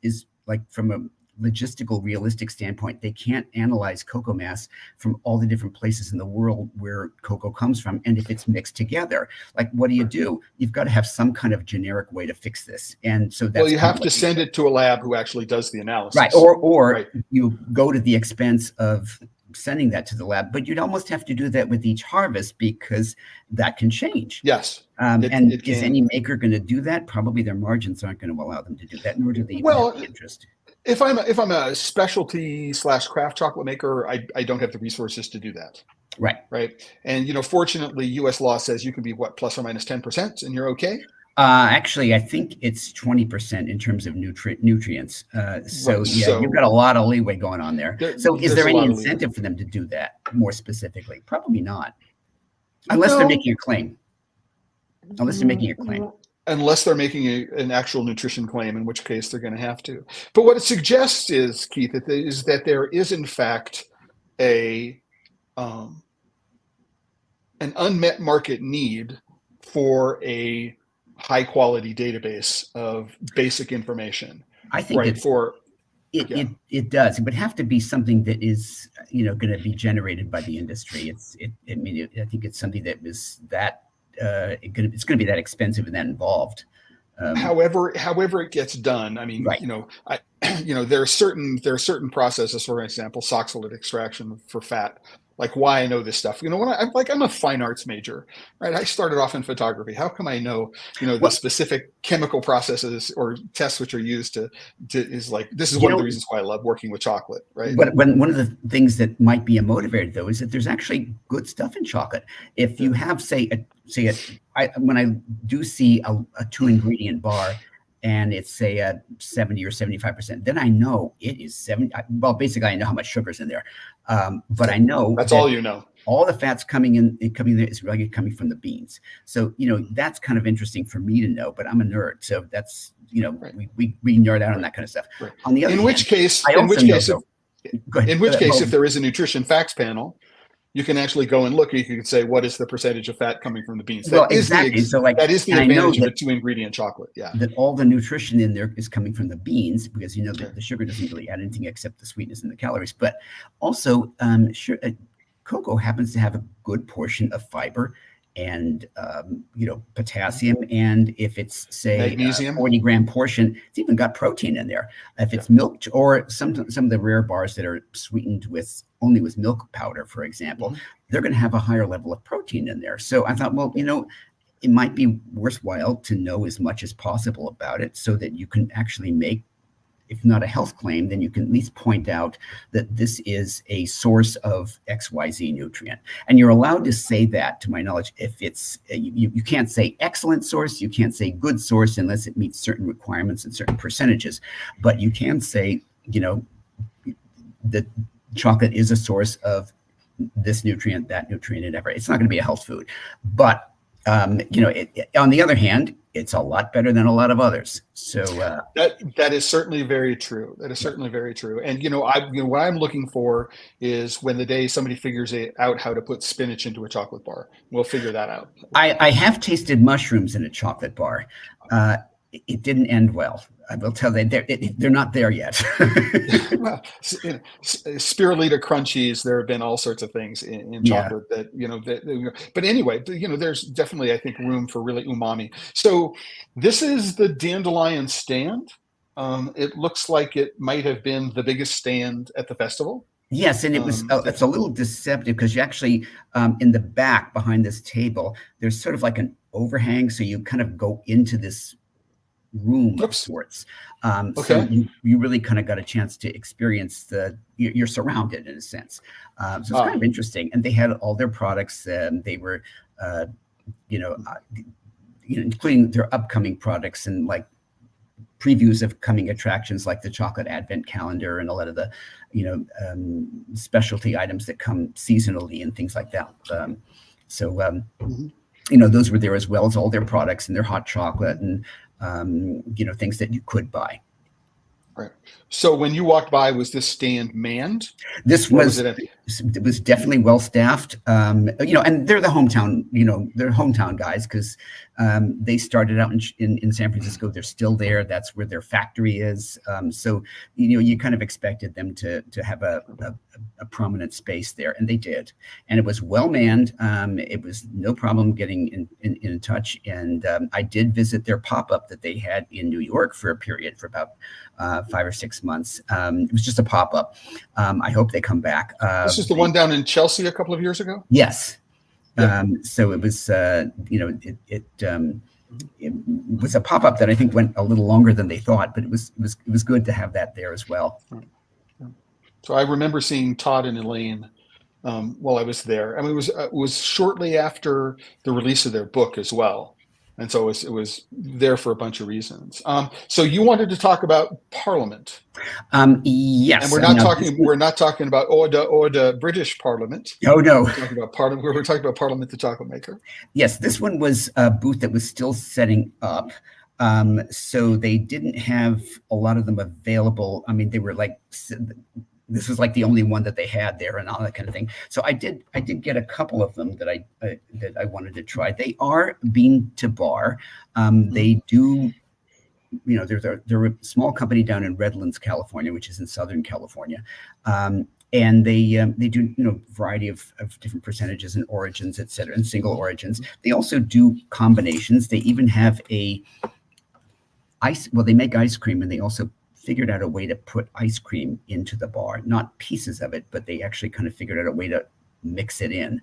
like from a logistical, realistic standpoint, they can't analyze cocoa mass from all the different places in the world where cocoa comes from. And if it's mixed together, like, what do? You've got to have some kind of generic way to fix this. And so that's you have to send it to a lab who actually does the analysis. Right. Or you go to the expense of sending that to the lab, but you'd almost have to do that with each harvest because that can change. Yes. Is any maker going to do that? Probably their margins aren't going to allow them to do that, nor do they even have the interest. If I'm a specialty / craft chocolate maker, I don't have the resources to do that. Right. And fortunately, U.S. law says you can be plus or minus 10%, and you're okay. Actually, I think it's 20% in terms of nutrients. You've got a lot of leeway going on there. So is there any incentive for them to do that more specifically? Probably not, unless they're making a claim. Unless they're making an actual nutrition claim, in which case they're going to have to. But what it suggests is, Keith, that there is in fact an unmet market need for a high quality database of basic information. I think it does. It would have to be something that is going to be generated by the industry. I think it's something that is that. It's going to be that expensive and that involved. However it gets done. I mean, there are certain processes. For example, oxalate extraction for fat. Like, why I know this stuff. When I'm a fine arts major, right? I started off in photography. How come I know, the specific chemical processes or tests which are used this is one of the reasons why I love working with chocolate, right? But one of the things that might be a motivator, though, is that there's actually good stuff in chocolate. If you have, when I do see a 2-ingredient bar, and it's say a 70 or 75%, then I know it is 70. Well, basically, I know how much sugar's in there, but I know that's all you know. All the fats coming in there is really coming from the beans. So that's kind of interesting for me to know. But I'm a nerd, so that's we nerd out on that kind of stuff. Right. On the other hand, in which case, if there is a nutrition facts panel, you can actually go and look. You can say, what is the percentage of fat coming from the beans? That is the advantage of a 2-ingredient chocolate. Yeah. That all the nutrition in there is coming from the beans, because that the sugar doesn't really add anything except the sweetness and the calories. But also, cocoa happens to have a good portion of fiber and potassium, and if it's say magnesium, 40-gram portion, it's even got protein in there. If it's milk, or some of the rare bars that are sweetened only with milk powder, for example, they're going to have a higher level of protein in there. So I thought, well, it might be worthwhile to know as much as possible about it, so that you can actually make, if not a health claim, then you can at least point out that this is a source of XYZ nutrient. And you're allowed to say that, to my knowledge, if it's, you can't say excellent source, you can't say good source unless it meets certain requirements and certain percentages. But you can say, that chocolate is a source of this nutrient, that nutrient, and everything. It's not going to be a health food. But, on the other hand, it's a lot better than a lot of others. So that is certainly very true. That is certainly very true. And what I'm looking for is when the day somebody figures out how to put spinach into a chocolate bar. We'll figure that out. I have tasted mushrooms in a chocolate bar. It didn't end well. I will tell you, they're not there yet. Well, spirulina crunchies. There have been all sorts of things in chocolate but anyway, there's definitely, I think, room for really umami. So this is the dandelion stand. It looks like it might have been the biggest stand at the festival. Yes, and it's a little deceptive because you actually, in the back behind this table, there's sort of like an overhang, so you kind of go into this room of sorts. So you really kind of got a chance to experience you're surrounded in a sense. So it's kind of interesting. And they had all their products, and they were, including their upcoming products and like previews of coming attractions like the chocolate advent calendar and a lot of the, specialty items that come seasonally and things like that. Those were there, as well as all their products and their hot chocolate and, things that you could buy. Right. So when you walked by, was this stand manned? It was definitely well staffed. And they're the hometown, they're hometown guys, because they started out in San Francisco. They're still there. That's where their factory is. So you kind of expected them to have a prominent space there, and they did. And it was well manned. It was no problem getting in touch. And I did visit their pop-up that they had in New York for a period for about 5 or 6 months. It was just a pop-up. I hope they come back. This is the one down in Chelsea a couple of years ago? Yes. So it was, it was a pop-up that I think went a little longer than they thought, but it was good to have that there as well. So I remember seeing Todd and Elaine while I was there. I mean, it was shortly after the release of their book as well. And so it was there for a bunch of reasons. So you wanted to talk about Parliament. Yes. And we're not talking about or the British Parliament. Oh no. We're talking about Parliament. We're talking about Parliament the Chocolate Maker. Yes, this one was a booth that was still setting up. So they didn't have a lot of them available. I mean, they were like, this was like the only one that they had there and all that kind of thing. So I did get a couple of them that I wanted to try. They are bean to bar. They do, they're a small company down in Redlands, California, which is in Southern California. And they do, variety of different percentages and origins, et cetera, and single origins. They also do combinations. They even have they make ice cream, and they also figured out a way to put ice cream into the bar, not pieces of it, but they actually kind of figured out a way to mix it in.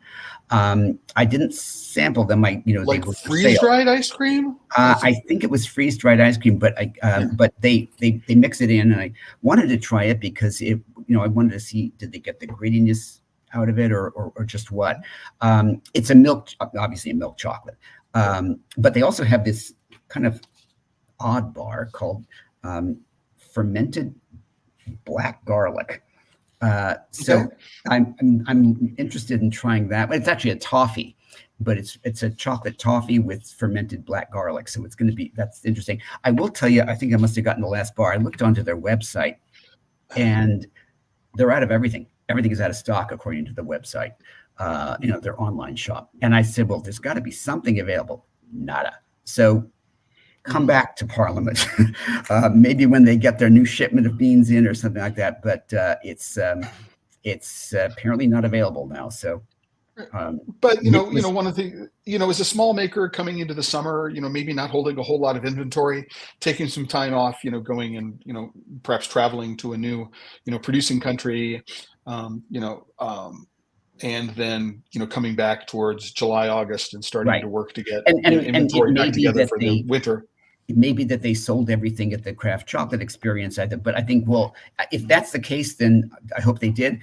I didn't sample them. Like freeze-dried ice cream? I think it was freeze-dried ice cream, but but they mix it in, and I wanted to try it because I wanted to see, did they get the grittiness out of it or just what? It's obviously a milk chocolate, but they also have this kind of odd bar called fermented black garlic. So I'm interested in trying that. It's actually a toffee, but it's a chocolate toffee with fermented black garlic. So it's going to be, that's interesting. I will tell you, I think I must have gotten the last bar. I looked onto their website, and they're out of everything. Everything is out of stock according to the website, their online shop. And I said, well, there's got to be something available. Nada. So come back to Parliament, maybe when they get their new shipment of beans in or something like that. But it's it's apparently not available now. So, but one of the, as a small maker coming into the summer, maybe not holding a whole lot of inventory, taking some time off, going and, perhaps traveling to a new, producing country, and then, coming back towards July, August and starting to work to get inventory back together for the winter. It may be that they sold everything at the craft chocolate experience, but I think, well, if that's the case, then I hope they did.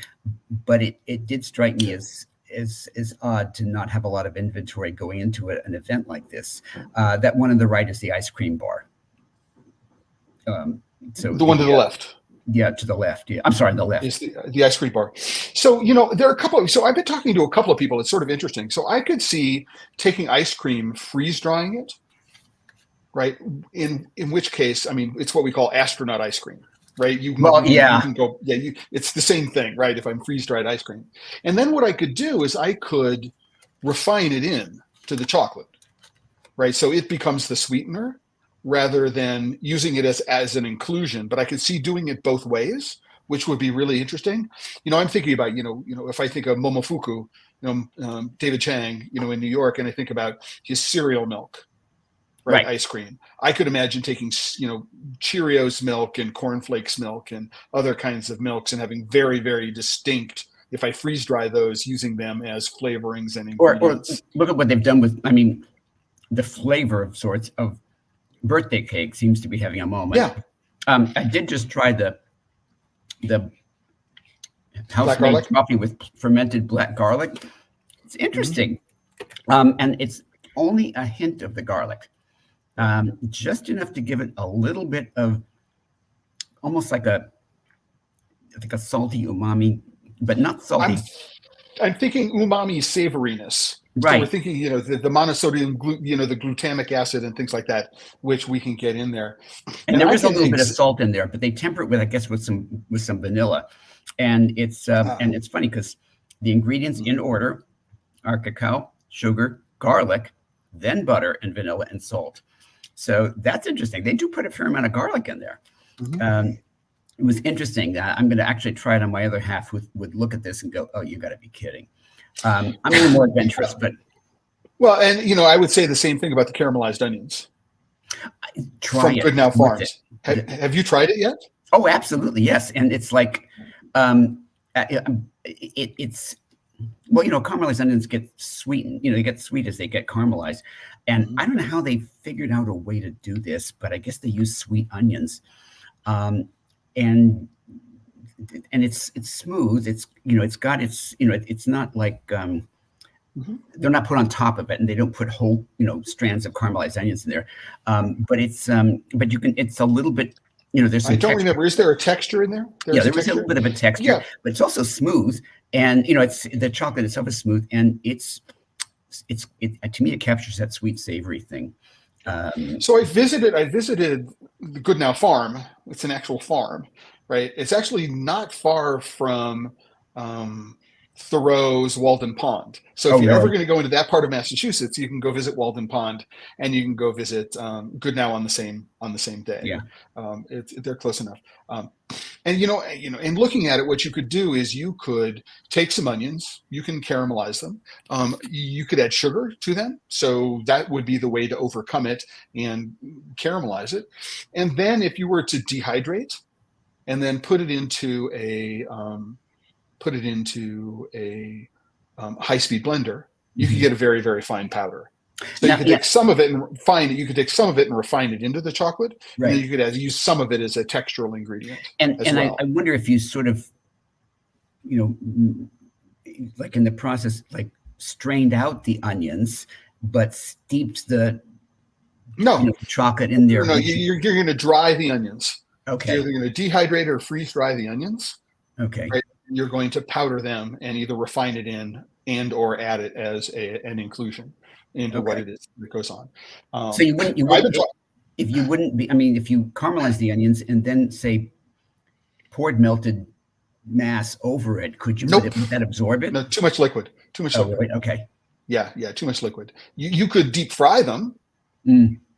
But it did strike me as odd to not have a lot of inventory going into an event like this. That one on the right is the ice cream bar. So the one to the left. Yeah, to the left. Yeah, I'm sorry, the left is the ice cream bar. So there are a couple of. So I've been talking to a couple of people. It's sort of interesting. So I could see taking ice cream, freeze drying it. Right. In which case, I mean, it's what we call astronaut ice cream. Right. You can go. Yeah. It's the same thing. Right. If I'm freeze dried ice cream, and then what I could do is I could refine it in to the chocolate. Right. So it becomes the sweetener, rather than using it as an inclusion. But I could see doing it both ways, which would be really interesting. I'm thinking about, if I think of Momofuku, David Chang, in New York, and I think about his cereal milk, right? Ice cream. I could imagine taking, Cheerios milk and cornflakes milk and other kinds of milks and having very, very distinct, if I freeze dry those, using them as flavorings and ingredients. Or look at what they've done with, the flavor of sorts of birthday cake seems to be having a moment. Yeah. I did just try the house-made coffee with fermented black garlic. It's interesting. And it's only a hint of the garlic, just enough to give it a little bit of almost like a salty umami, but not salty. I'm thinking umami savoriness. Right. So we're thinking, the monosodium, the glutamic acid and things like that, which we can get in there. And there is a little bit of salt in there, but they temper it with, I guess, with some vanilla. And it's funny because the ingredients in order are cacao, sugar, garlic, then butter and vanilla and salt. So that's interesting. They do put a fair amount of garlic in there. It was interesting. I'm going to actually try it on my other half would look at this and go, oh, you got to be kidding. I'm a little more adventurous, but well, and I would say the same thing about the caramelized onions. Try it. Good Now Farms. Have you tried it yet? Oh, absolutely, yes. And it's like, it's caramelized onions get sweetened. They get sweet as they get caramelized. And I don't know how they figured out a way to do this, but I guess they use sweet onions, and it's smooth. It's it's not like they're not put on top of it, and they don't put whole strands of caramelized onions in there. But it's a little bit there's some. I don't remember. Is there a texture in there? There was a little bit of a texture, but it's also smooth, and it's the chocolate itself is smooth, and it's to me it captures that sweet savory thing. So I visited the Good Now Farm. It's an actual farm. Right. It's actually not far from Thoreau's Walden Pond. So if you're ever going to go into that part of Massachusetts, you can go visit Walden Pond, and you can go visit Good Now on the same day. Yeah, they're close enough. And in looking at it, what you could do is you could take some onions, you can caramelize them, you could add sugar to them, so that would be the way to overcome it and caramelize it. And then if you were to dehydrate and then put it into a high-speed blender, you could get a very, very fine powder. So you could take some of it and refine it. You could take some of it and refine it into the chocolate. Right. And then you could use some of it as a textural ingredient. And I wonder if you sort of, like in the process, like strained out the onions, but steeped the chocolate in there. No, you're going to dry the onions. Okay. You're either going to dehydrate or freeze dry the onions. Okay. Right? You're going to powder them and either refine it in and or add it as an inclusion into what it is that goes on. So you wouldn't if you caramelize the onions and then say poured melted mass over it, could you would that absorb it? No, too much liquid. Liquid. Right. Okay. Yeah, too much liquid. You could deep fry them.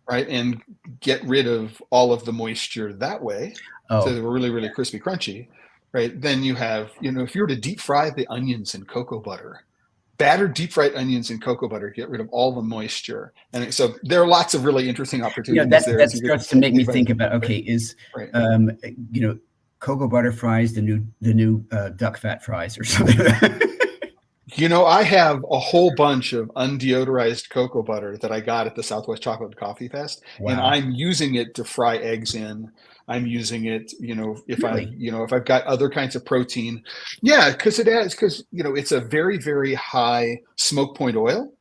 Right, and get rid of all of the moisture that way. So they were really, really crispy, crunchy. right? Then you have, if you were to deep fry the onions in cocoa butter, battered deep fried onions in cocoa butter, get rid of all the moisture. And so there are lots of really interesting opportunities there. That starts to make me think about, okay, is, right. Cocoa butter fries the new duck fat fries or something? I have a whole bunch of undeodorized cocoa butter that I got at the Southwest Chocolate Coffee Fest, Wow. and I'm using it to fry eggs in. I'm using it, if Really? if I've got other kinds of protein. Yeah, because it's a very, very high smoke point oil.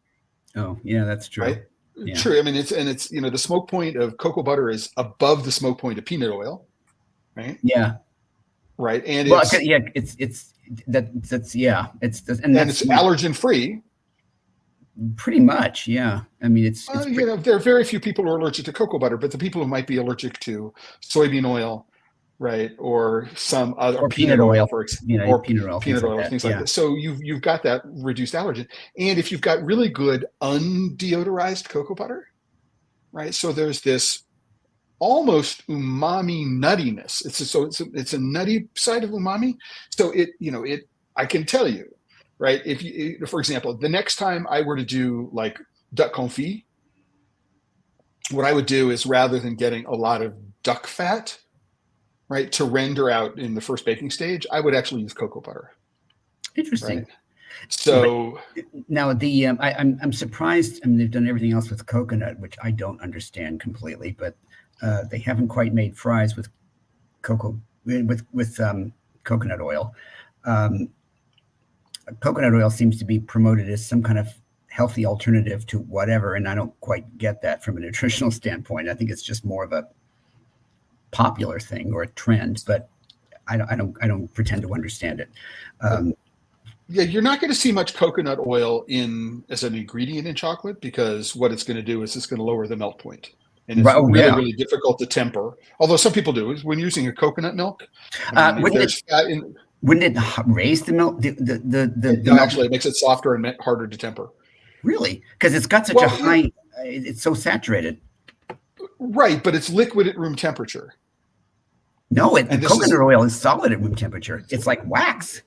Oh, yeah, that's true. Right? Yeah. True. I mean, it's the smoke point of cocoa butter is above the smoke point of peanut oil, right? Yeah. Right. And it's allergen free. Pretty much, yeah. I mean, there are very few people who are allergic to cocoa butter, but the people who might be allergic to soybean oil, right, or some other or peanut oil, for example, or peanut oil, things like that. So you've got that reduced allergen, and if you've got really good undeodorized cocoa butter, right, so there's this almost umami nuttiness. It's a nutty side of umami. So I can tell you. Right. If you, for example, the next time I were to do like duck confit, what I would do is rather than getting a lot of duck fat, right, to render out in the first baking stage, I would actually use cocoa butter. Interesting. Right? So now I'm surprised. I mean, they've done everything else with coconut, which I don't understand completely, but they haven't quite made fries with coconut oil. Coconut oil seems to be promoted as some kind of healthy alternative to whatever, and I don't quite get that from a nutritional standpoint. I think it's just more of a popular thing or a trend, but I don't pretend to understand it. Yeah, you're not going to see much coconut oil as an ingredient in chocolate, because what it's going to do is it's going to lower the melt point. And it's really difficult to temper. Although some people do. When using a coconut milk, wouldn't it raise the milk? Actually, it makes it softer and harder to temper. Really? Because it's got such a high, it's so saturated. Right, but it's liquid at room temperature. No, coconut oil is solid at room temperature. It's like wax.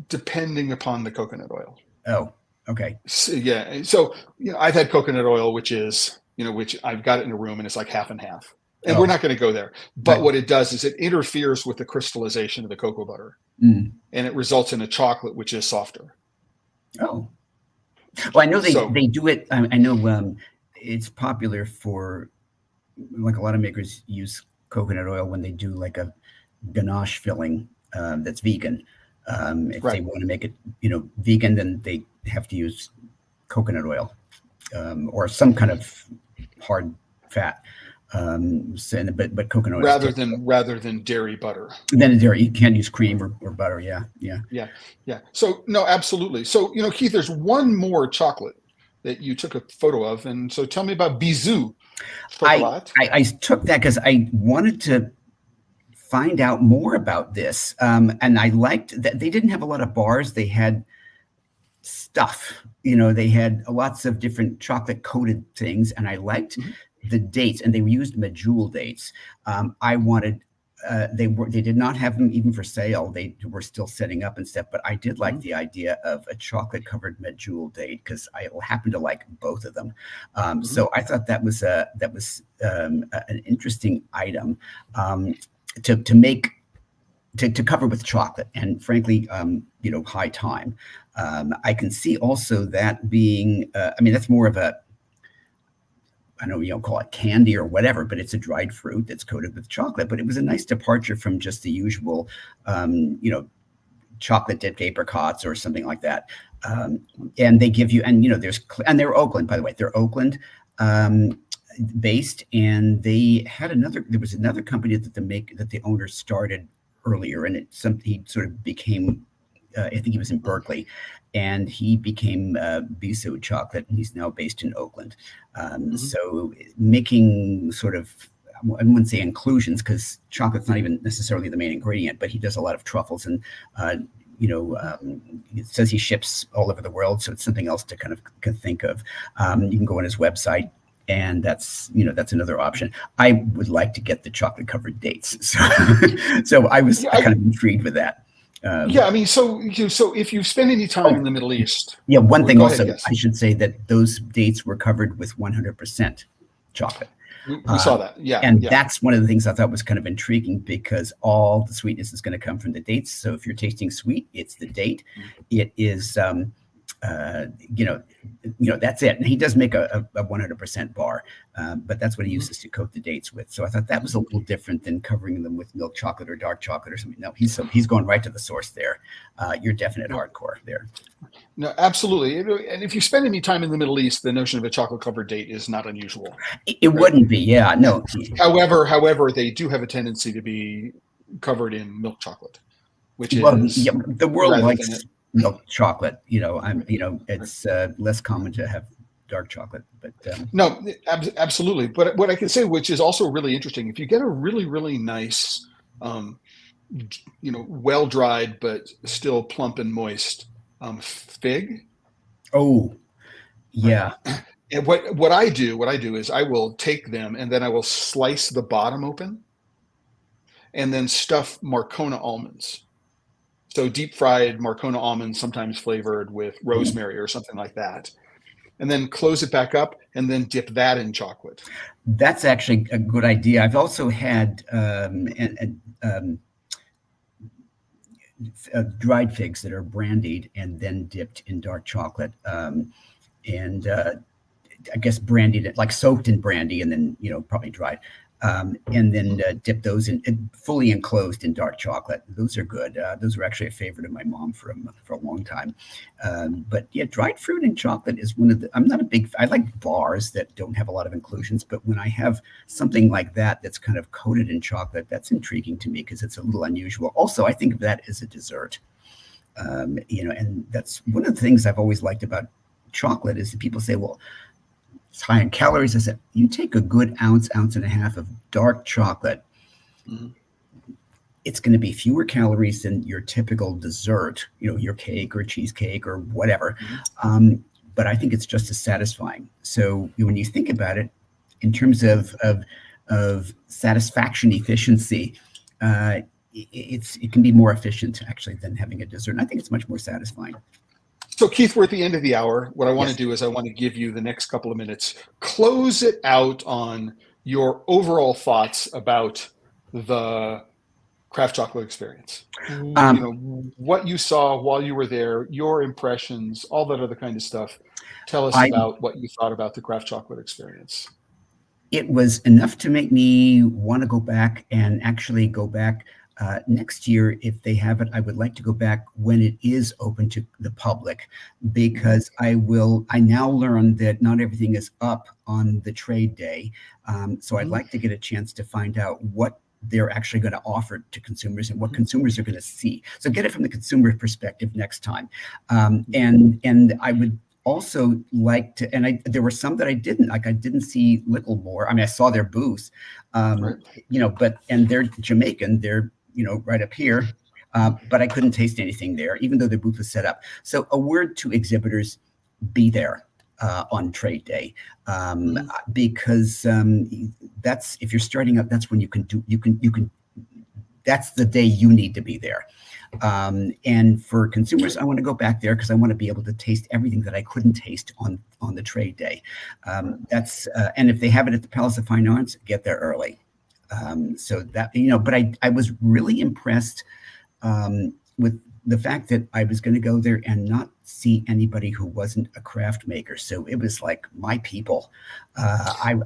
Depending upon the coconut oil. Oh, okay. So, yeah. So, I've had coconut oil, which is, which I've got it in a room and it's like half and half. And we're not going to go there. But what it does is it interferes with the crystallization of the cocoa butter. And it results in a chocolate which is softer. Oh. Well, I know they do it. I know it's popular for, like, a lot of makers use coconut oil when they do like a ganache filling that's vegan. If they want to make it, vegan, then they have to use coconut oil or some kind of hard fat. But coconut oil rather than dairy butter. Then dairy, you can't use cream or butter. Yeah. So no, absolutely. So Keith, there's one more chocolate that you took a photo of, and so tell me about Bisou chocolate. I took that because I wanted to find out more about this, and I liked that they didn't have a lot of bars. They had stuff. They had lots of different chocolate coated things, and I liked the dates, and they used medjool dates. I wanted. They did not have them even for sale. They were still setting up and stuff, but I did like the idea of a chocolate covered medjool date because I happen to like both of them. So I thought that was an interesting item to make. To cover with chocolate, and frankly, high time. I can see also that being, that's more of a, I don't know, you don't call it candy or whatever, but it's a dried fruit that's coated with chocolate. But it was a nice departure from just the usual, chocolate dipped apricots or something like that. And they give you, and they're Oakland, by the way, they're Oakland based, and they had there was another company that the owner started earlier, and he sort of became, I think he was in Berkeley, and he became Bisou Chocolate, and he's now based in Oakland. So making sort of, I wouldn't say inclusions because chocolate's not even necessarily the main ingredient, but he does a lot of truffles, and it says he ships all over the world, so it's something else to kind of think of. You can go on his website, And that's another option. I would like to get the chocolate covered dates. So I was kind of intrigued with that. Yeah, I mean, so if you spend any time in the Middle East. Yeah, one thing also, yes. I should say that those dates were covered with 100% chocolate. We saw that, yeah. And that's one of the things I thought was kind of intriguing, because all the sweetness is going to come from the dates. So if you're tasting sweet, it's the date. It is, that's it. And he does make a 100% bar, but that's what he uses to coat the dates with. So I thought that was a little different than covering them with milk chocolate or dark chocolate or something. No, he's going right to the source there. You're definite hardcore there. No, absolutely. And if you spend any time in the Middle East, the notion of a chocolate covered date is not unusual. It wouldn't be, yeah, no. However, they do have a tendency to be covered in milk chocolate, which is the world likes milk chocolate. It's less common to have dark chocolate, but no, absolutely. But what I can say, which is also really interesting, if you get a really, really nice, well dried but still plump and moist fig. Oh, yeah. And what I do is I will take them and then I will slice the bottom open and then stuff Marcona almonds. So deep fried Marcona almonds, sometimes flavored with rosemary or something like that. And then close it back up and then dip that in chocolate. That's actually a good idea. I've also had dried figs that are brandied and then dipped in dark chocolate, and I guess brandied, like soaked in brandy and then probably dried, and then dip those in fully enclosed in dark chocolate. Those are good. Those were actually a favorite of my mom for a long time. But yeah, dried fruit and chocolate is one of the. I like bars that don't have a lot of inclusions, but when I have something like that that's kind of coated in chocolate, that's intriguing to me because it's a little unusual. Also, I think of that as a dessert. And that's one of the things I've always liked about chocolate is that people say, well, it's high in calories. I said, you take a good ounce and a half of dark chocolate, it's going to be fewer calories than your typical dessert, your cake or cheesecake or whatever. But I think it's just as satisfying. So when you think about it in terms of satisfaction efficiency, it can be more efficient actually than having a dessert. And I think it's much more satisfying. So Keith, we're at the end of the hour. What I want to do is I want to give you the next couple of minutes, close it out on your overall thoughts about the craft chocolate experience. What you saw while you were there, your impressions, all that other kind of stuff. Tell us about what you thought about the craft chocolate experience. It was enough to make me want to go back and actually go back next year. If they have it, I would like to go back when it is open to the public, because I now learn that not everything is up on the trade day. So I'd like to get a chance to find out what they're actually going to offer to consumers and what consumers are going to see. So get it from the consumer perspective next time. And I would also like to, and there were some that I didn't see Littlemore. I mean, I saw their booth, and they're Jamaican, they're, right up here, but I couldn't taste anything there, even though the booth was set up. So a word to exhibitors, be there on trade day, because that's, if you're starting up, that's when you can, that's the day you need to be there. And for consumers, I want to go back there because I want to be able to taste everything that I couldn't taste on the trade day. And if they have it at the Palace of Fine Arts, get there early. So that, but I was really impressed with the fact that I was going to go there and not see anybody who wasn't a craft maker. So it was like my people. I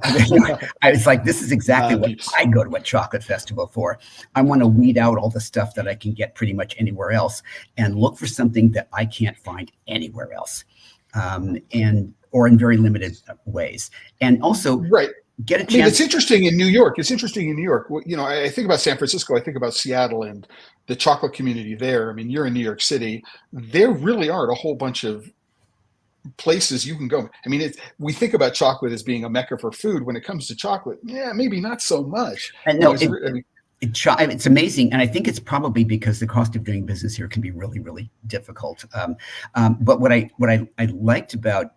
was like, this is exactly what I go to a chocolate festival for. I want to weed out all the stuff that I can get pretty much anywhere else and look for something that I can't find anywhere else, or in very limited ways. And also, get a chance. I mean, it's interesting in New York. I think about San Francisco. I think about Seattle and the chocolate community there. I mean, you're in New York City. There really aren't a whole bunch of places you can go. I mean, we think about chocolate as being a mecca for food. When it comes to chocolate, maybe not so much. And no, it's amazing. And I think it's probably because the cost of doing business here can be really, really difficult. But what I liked about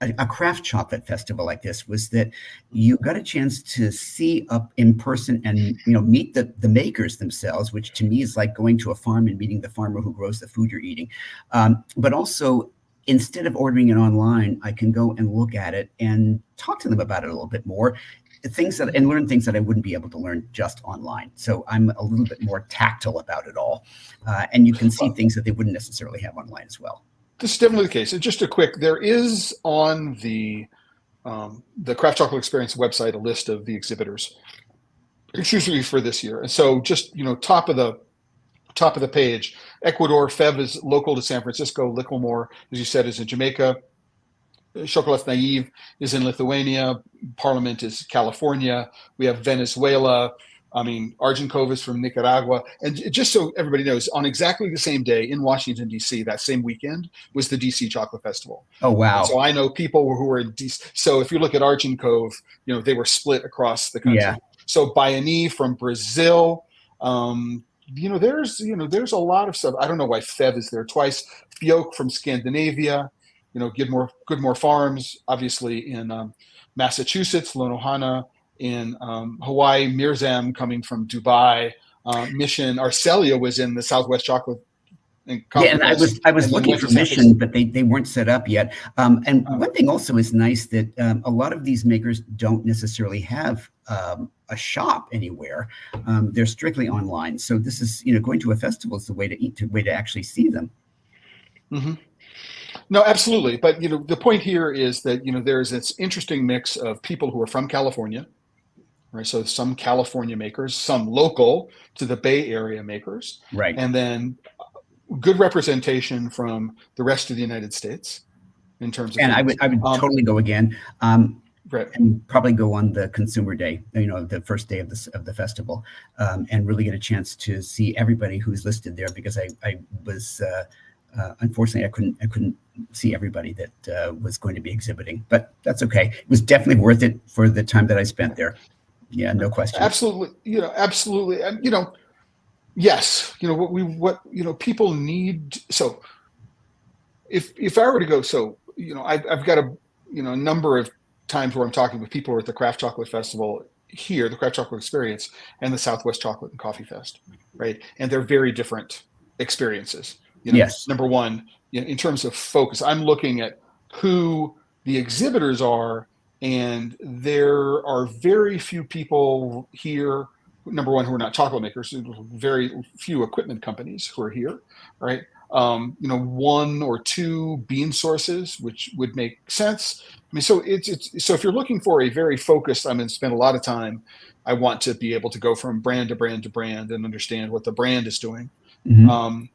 a craft chocolate festival like this was that you got a chance to see up in person and meet the makers themselves, which to me is like going to a farm and meeting the farmer who grows the food you're eating. But also, instead of ordering it online, I can go and look at it and talk to them about it a little bit more, and learn things that I wouldn't be able to learn just online. So I'm a little bit more tactile about it all, and you can see things that they wouldn't necessarily have online as well. This is definitely the case. And just a quick, there is on the Craft Chocolate Experience website a list of the exhibitors, excuse me, for this year. And so just top of the page, Ecuador, Fev is local to San Francisco. Liquimore, as you said, is in Jamaica. ChocolateLife is in Lithuania. Parliament is California. We have Venezuela. Argencov is from Nicaragua. And just so everybody knows, on exactly the same day in Washington, D.C., that same weekend was the D.C. Chocolate Festival. Oh, wow. And so I know people who were in D.C. So if you look at Argencov, they were split across the country. Yeah. So Baiani from Brazil, there's a lot of stuff. I don't know why Fev is there twice. Fioc from Scandinavia, Goodmore Farms, obviously in Massachusetts, Lonohana in Hawaii, Mirzam coming from Dubai, Mission, Arcelia was in the Southwest Chocolate. And I was looking for Mission, but they weren't set up yet. And one thing also is nice that a lot of these makers don't necessarily have a shop anywhere. They're strictly online. So this is, going to a festival is the way to actually see them. Mm-hmm. No, absolutely. But, the point here is that, there's this interesting mix of people who are from California, right? So some California makers, some local to the Bay Area makers, right? And then good representation from the rest of the United States in terms of. And things. I would totally go again. Right. And probably go on the consumer day, the first day of the festival, and really get a chance to see everybody who's listed there, because I was unfortunately I couldn't see everybody that was going to be exhibiting, but that's okay. It was definitely worth it for the time that I spent there. Yeah, no question. Absolutely, absolutely, and yes, what people need. So if I were to go, I've got a number of times where I'm talking with people who are at the Craft Chocolate Festival here, the Craft Chocolate Experience, and the Southwest Chocolate and Coffee Fest, right? And they're very different experiences. Yes. Number one, in terms of focus, I'm looking at who the exhibitors are, and there are very few people here. Number one, who are not chocolate makers. Very few equipment companies who are here, right? One or two bean sources, which would make sense. So so if you're looking for a very focused, I'm going to spend a lot of time. I want to be able to go from brand to brand to brand and understand what the brand is doing, and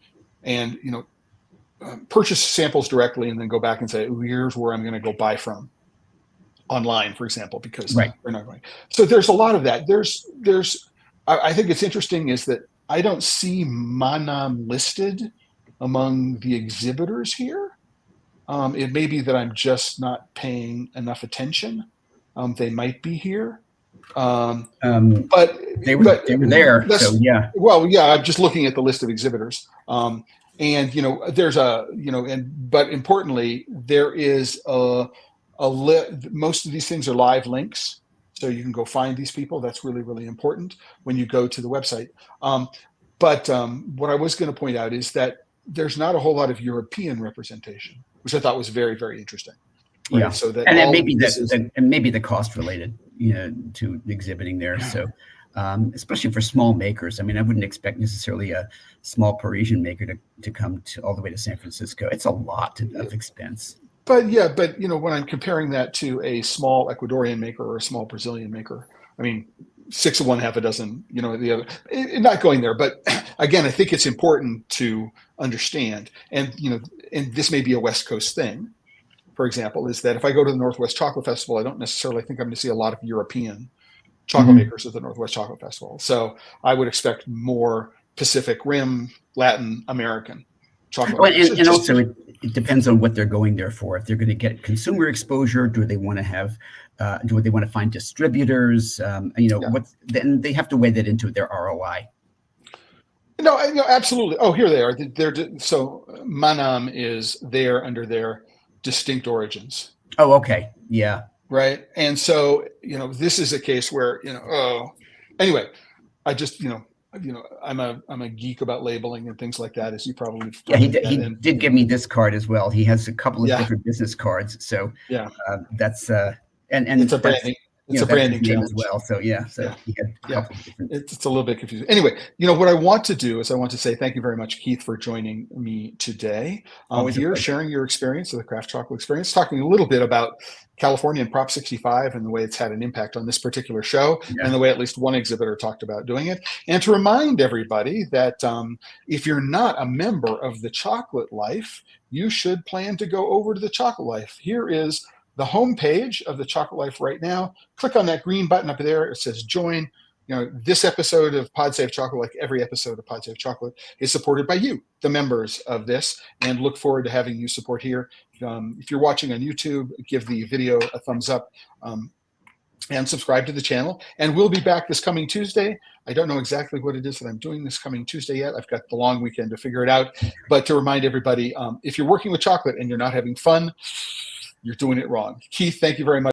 purchase samples directly, and then go back and say, here's where I'm going to go buy from online, for example, because right. We're not going. So there's a lot of that. I think it's interesting is that I don't see Manam listed among the exhibitors here. It may be that I'm just not paying enough attention. They might be here, but they were there. So yeah. Well, yeah. I'm just looking at the list of exhibitors, and there's but importantly, there is most of these things are live links, so you can go find these people. That's really, really important when you go to the website. But what I was going to point out is that there's not a whole lot of European representation, which I thought was very, very interesting. Right? Yeah. So that and maybe the cost related, to exhibiting there. So, especially for small makers, I wouldn't expect necessarily a small Parisian maker to come all the way to San Francisco. It's a lot of expense. But when I'm comparing that to a small Ecuadorian maker or a small Brazilian maker, 6 of one, half a dozen, the other. Not going there, but again, I think it's important to understand, and and this may be a West Coast thing, for example, is that if I go to the Northwest Chocolate Festival, I don't necessarily think I'm going to see a lot of European chocolate makers at the Northwest Chocolate Festival. So I would expect more Pacific Rim, Latin American chocolate makers. And also it depends on what they're going there for. If they're going to get consumer exposure, do they want to have, do they want to find distributors? Then they have to weigh that into their ROI. No, absolutely. Oh, here they are. So Manam is there under their distinct origins. Oh, okay. Yeah. Right. And so, this is a case where, anyway, I just, I'm a geek about labeling and things like that, as you probably Yeah, he and did give me this card as well. He has a couple of yeah, different business cards. So yeah, that's and it's a that's branding, it's a that's his branding name as challenge. well. So yeah, so Yeah. he had a Yeah. couple of different. It's a little bit confusing. Anyway, what I want to do is I want to say thank you very much, Keith, for joining me today. Always a Here, pleasure. sharing your experience of the craft chocolate experience, talking a little bit about California and Prop 65 and the way it's had an impact on this particular show, Yeah. and the way at least one exhibitor talked about doing it. And to remind everybody that if you're not a member of the Chocolate Life, you should plan to go over to the Chocolate Life. Here is the homepage of the Chocolate Life right now. Click on that green button up there. It says join. This episode of Pod Save Chocolate, like every episode of Pod Save Chocolate, is supported by you, the members of this, and look forward to having you support here. If you're watching on YouTube, give the video a thumbs up and subscribe to the channel. And we'll be back this coming Tuesday. I don't know exactly what it is that I'm doing this coming Tuesday yet. I've got the long weekend to figure it out. But to remind everybody, if you're working with chocolate and you're not having fun, you're doing it wrong. Keith, thank you very much.